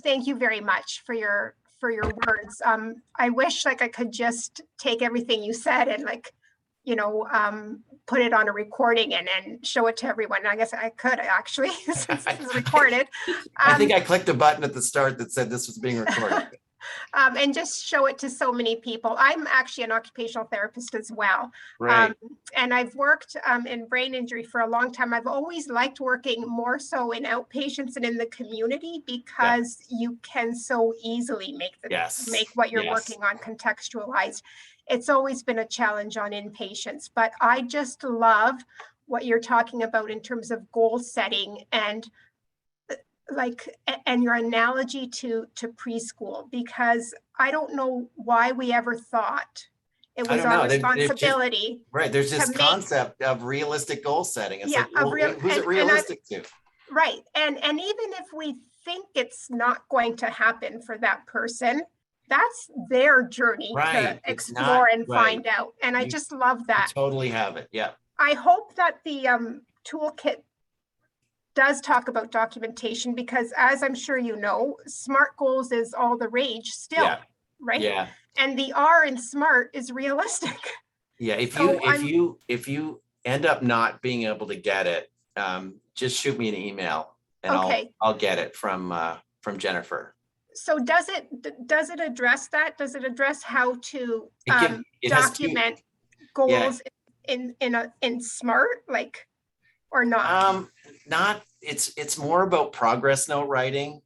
F: Thank you very much for your words. I wish I could just take everything you said and put it on a recording and then show it to everyone. I guess I could actually, since this is recorded.
B: I think I clicked a button at the start that said this was being recorded.
F: And just show it to so many people. I'm actually an occupational therapist as well.
B: Right.
F: And I've worked in brain injury for a long time. I've always liked working more so in outpatients and in the community because you can so easily make what you're working on contextualized. It's always been a challenge on inpatients, but I just love what you're talking about in terms of goal setting and your analogy to preschool, because I don't know why we ever thought It
B: I
F: was
B: don't
F: our
B: know. They've just,
F: responsibility.
B: right. There's this
F: to make-
B: concept of realistic goal setting. It's
F: Yeah,
B: like, well, who's it realistic to?
F: Right. And even if we think it's not going to happen for that person, that's their journey
B: Right.
F: to
B: It's
F: explore
B: not-
F: and
B: right.
F: find out. And I
B: You-
F: just love
B: You
F: that.
B: totally have it. Yeah.
F: I hope that the toolkit does talk about documentation, because as I'm sure you know, SMART goals is all the rage still,
B: Yeah.
F: right?
B: Yeah.
F: And the R in SMART is realistic.
B: Yeah. If
F: So
B: you end up not being able to get it, just shoot me an email and
F: Okay.
B: I'll get it from Jennifer.
F: So does it address that? Does it address how to
B: It has two-
F: document goals in SMART, like, or not?
B: Not, it's more about progress note writing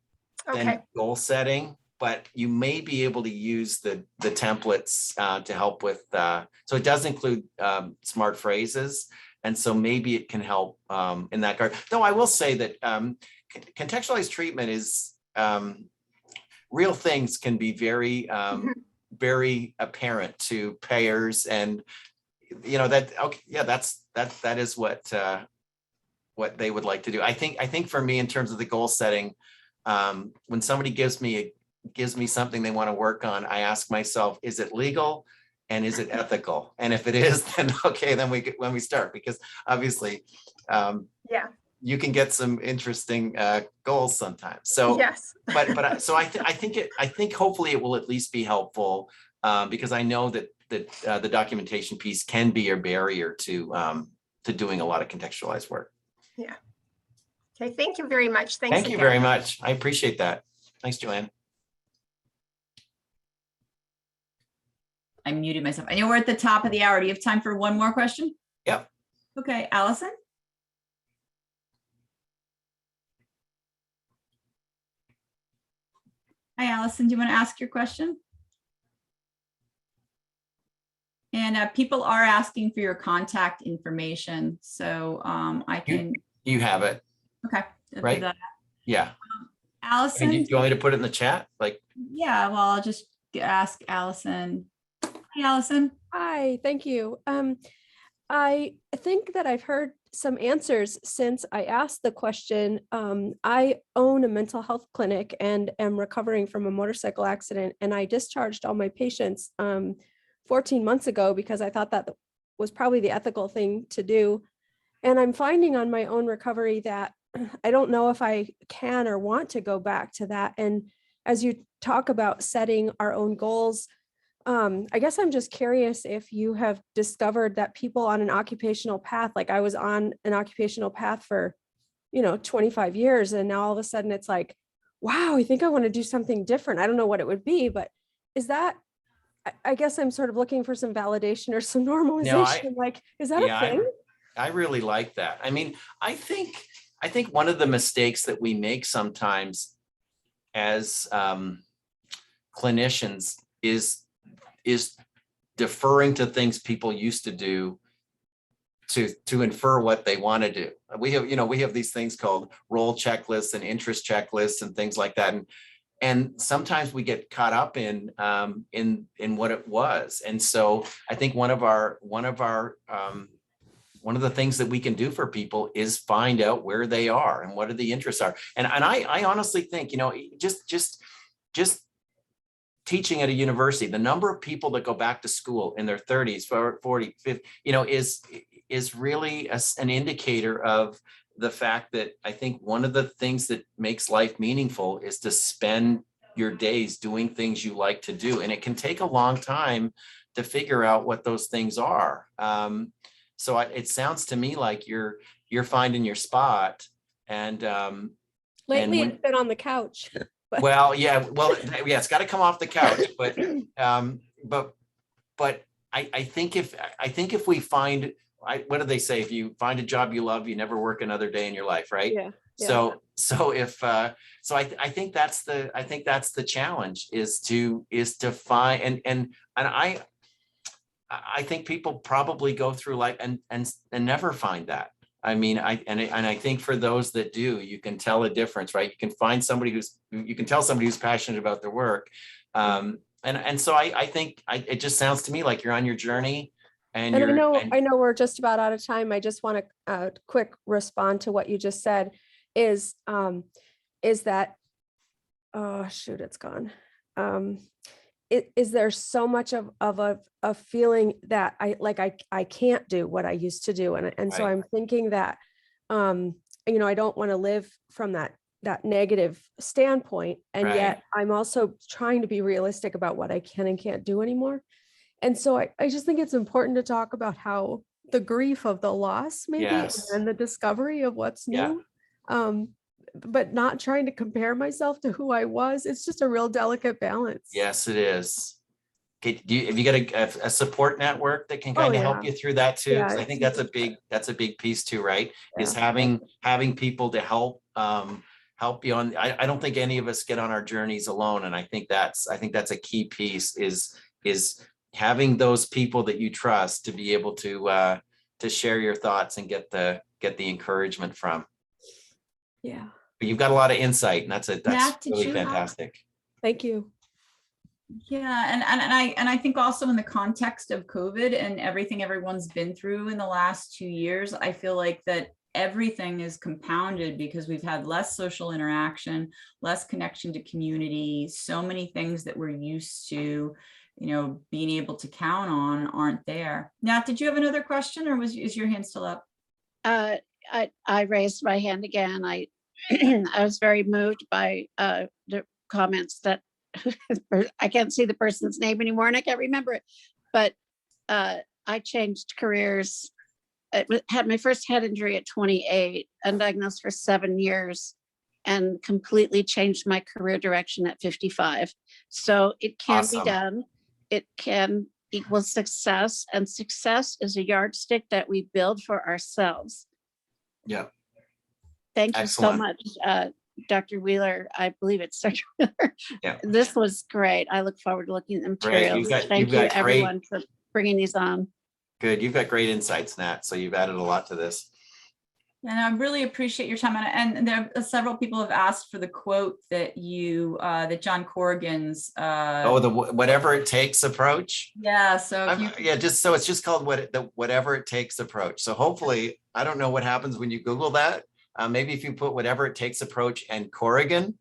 F: Okay.
B: than goal setting, but you may be able to use the templates to help with, so it does include SMART phrases. And so maybe it can help in that regard. Though I will say that contextualized treatment is, real things can be very, very apparent to payers, and that, okay, yeah, that is what they would like to do. I think for me, in terms of the goal setting, when somebody gives me something they want to work on, I ask myself, is it legal and is it ethical? And if it is, then okay, then when we start, because obviously, you can get some interesting goals sometimes. So
F: yes,
B: so I think hopefully it will at least be helpful, because I know that the documentation piece can be a barrier to doing a lot of contextualized work.
F: Yeah. Okay. Thank you very much. Thanks.
B: Thank you very much. I appreciate that. Thanks, Joanne.
A: I muted myself. I know we're at the top of the hour. Do you have time for one more question?
B: Yep.
A: Okay, Allison. Hi, Allison. Do you want to ask your question? And people are asking for your contact information, so I can.
B: You have it.
A: Okay.
B: Right. Yeah.
A: Allison.
B: Do you want me to put it in the chat? Like.
A: Yeah. Well, I'll just ask Allison. Hi, Allison.
G: Hi. Thank you. I think that I've heard some answers since I asked the question. I own a mental health clinic and am recovering from a motorcycle accident, and I discharged all my patients 14 months ago because I thought that was probably the ethical thing to do. And I'm finding on my own recovery that I don't know if I can or want to go back to that. And as you talk about setting our own goals, I guess I'm just curious if you have discovered that people on an occupational path, like I was on an occupational path for, 25 years, and now all of a sudden it's like, wow, I think I want to do something different. I don't know what it would be, but is that, I guess I'm sort of looking for some validation or some normalization. Is that a thing?
B: I really like that. I mean, I think one of the mistakes that we make sometimes as clinicians is deferring to things people used to do to infer what they want to do. We have these things called role checklists and interest checklists and things like that. And sometimes we get caught up in what it was. And so I think one of the things that we can do for people is find out where they are and what the interests are. And I honestly think, just teaching at a university, the number of people that go back to school in their 30s, 40, 50, is really an indicator of the fact that I think one of the things that makes life meaningful is to spend your days doing things you like to do. And it can take a long time to figure out what those things are. So it sounds to me like you're finding your spot. And
G: lately it's been on the couch.
B: Well, yeah, it's got to come off the couch, but I think if we find, what do they say? If you find a job you love, you never work another day in your life, right?
G: Yeah.
B: So I think that's the challenge is to find and I think people probably go through life and never find that. I mean, I think for those that do, you can tell a difference, right? You can tell somebody who's passionate about their work, And so I think it just sounds to me like you're on your journey, and
G: And
B: you're,
G: I know we're just about out of time. I just want to quick respond to what you just said is that, oh shoot, it's gone. Is there so much of a feeling that I can't do what I used to do. And so
B: Right.
G: I'm thinking that, you know, I don't want to live from that negative standpoint. And
B: Right.
G: yet I'm also trying to be realistic about what I can and can't do anymore. And so I just think it's important to talk about how the grief of the loss maybe,
B: Yes.
G: and the discovery of what's new. But not trying to compare myself to who I was. It's just a real delicate balance.
B: Yes, it is. Okay, have you got a support network that can kind of help you through that too?
G: Yeah,
B: 'Cause I think that's a big piece too, right? Is
G: Yeah.
B: having people to help you on. I don't think any of us get on our journeys alone, and I think that's a key piece is having those people that you trust to be able to share your thoughts and get the encouragement from.
G: Yeah.
B: But you've got a lot of insight, and that's
A: Matt, did
B: really
A: you have-
B: fantastic.
G: Thank you.
A: Yeah, and I think also in the context of COVID and everything everyone's been through in the last 2 years, I feel like that everything is compounded because we've had less social interaction, less connection to community, so many things that we're used to, you know, being able to count on aren't there. Nat, did you have another question, or is your hand still up?
D: I raised my hand again. I was very moved by the comments that I can't see the person's name anymore and I can't remember it, but I changed careers. Had my first head injury at 28, undiagnosed for 7 years, and completely changed my career direction at 55. So it can be done. It can equal success, and success is a yardstick that we build for ourselves.
B: Yeah.
D: Thank
B: Excellent.
D: you so much, Dr. Wheeler. I believe it's Dr. Wheeler.
B: Yeah.
D: This was great. I look forward to looking at the materials. Thank you, everyone, for bringing these on.
B: Good. You've got great insights, Nat. So you've added a lot to this.
A: And I really appreciate your time. And there are several people have asked for the quote that that John Corrigan's.
B: The whatever it takes approach.
A: Yeah. So
B: it's just called the whatever it takes approach. So hopefully, I don't know what happens when you Google that. Maybe if you put whatever it takes approach and Corrigan,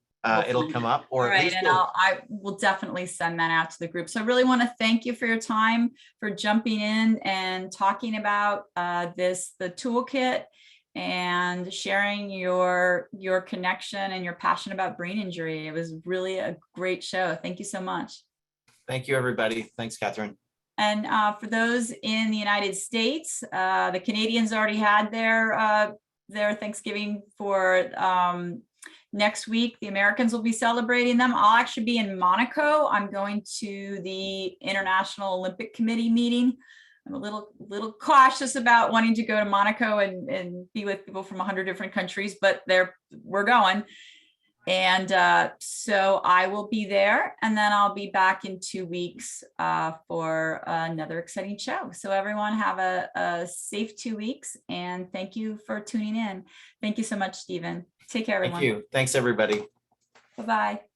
B: it'll come up. Or
A: right, and I will definitely send that out to the group. So I really want to thank you for your time, for jumping in and talking about the toolkit, and sharing your connection and your passion about brain injury. It was really a great show. Thank you so much.
B: Thank you, everybody. Thanks, Catherine.
A: And for those in the United States, the Canadians already had their Thanksgiving for next week. The Americans will be celebrating them. I'll actually be in Monaco. I'm going to the International Olympic Committee meeting. I'm a little cautious about wanting to go to Monaco and be with people from 100 different countries, but we're going. And so I will be there, and then I'll be back in 2 weeks for another exciting show. So everyone have a safe 2 weeks, and thank you for tuning in. Thank you so much, Stephen. Take care, everyone.
B: Thank you. Thanks, everybody.
A: Bye-bye.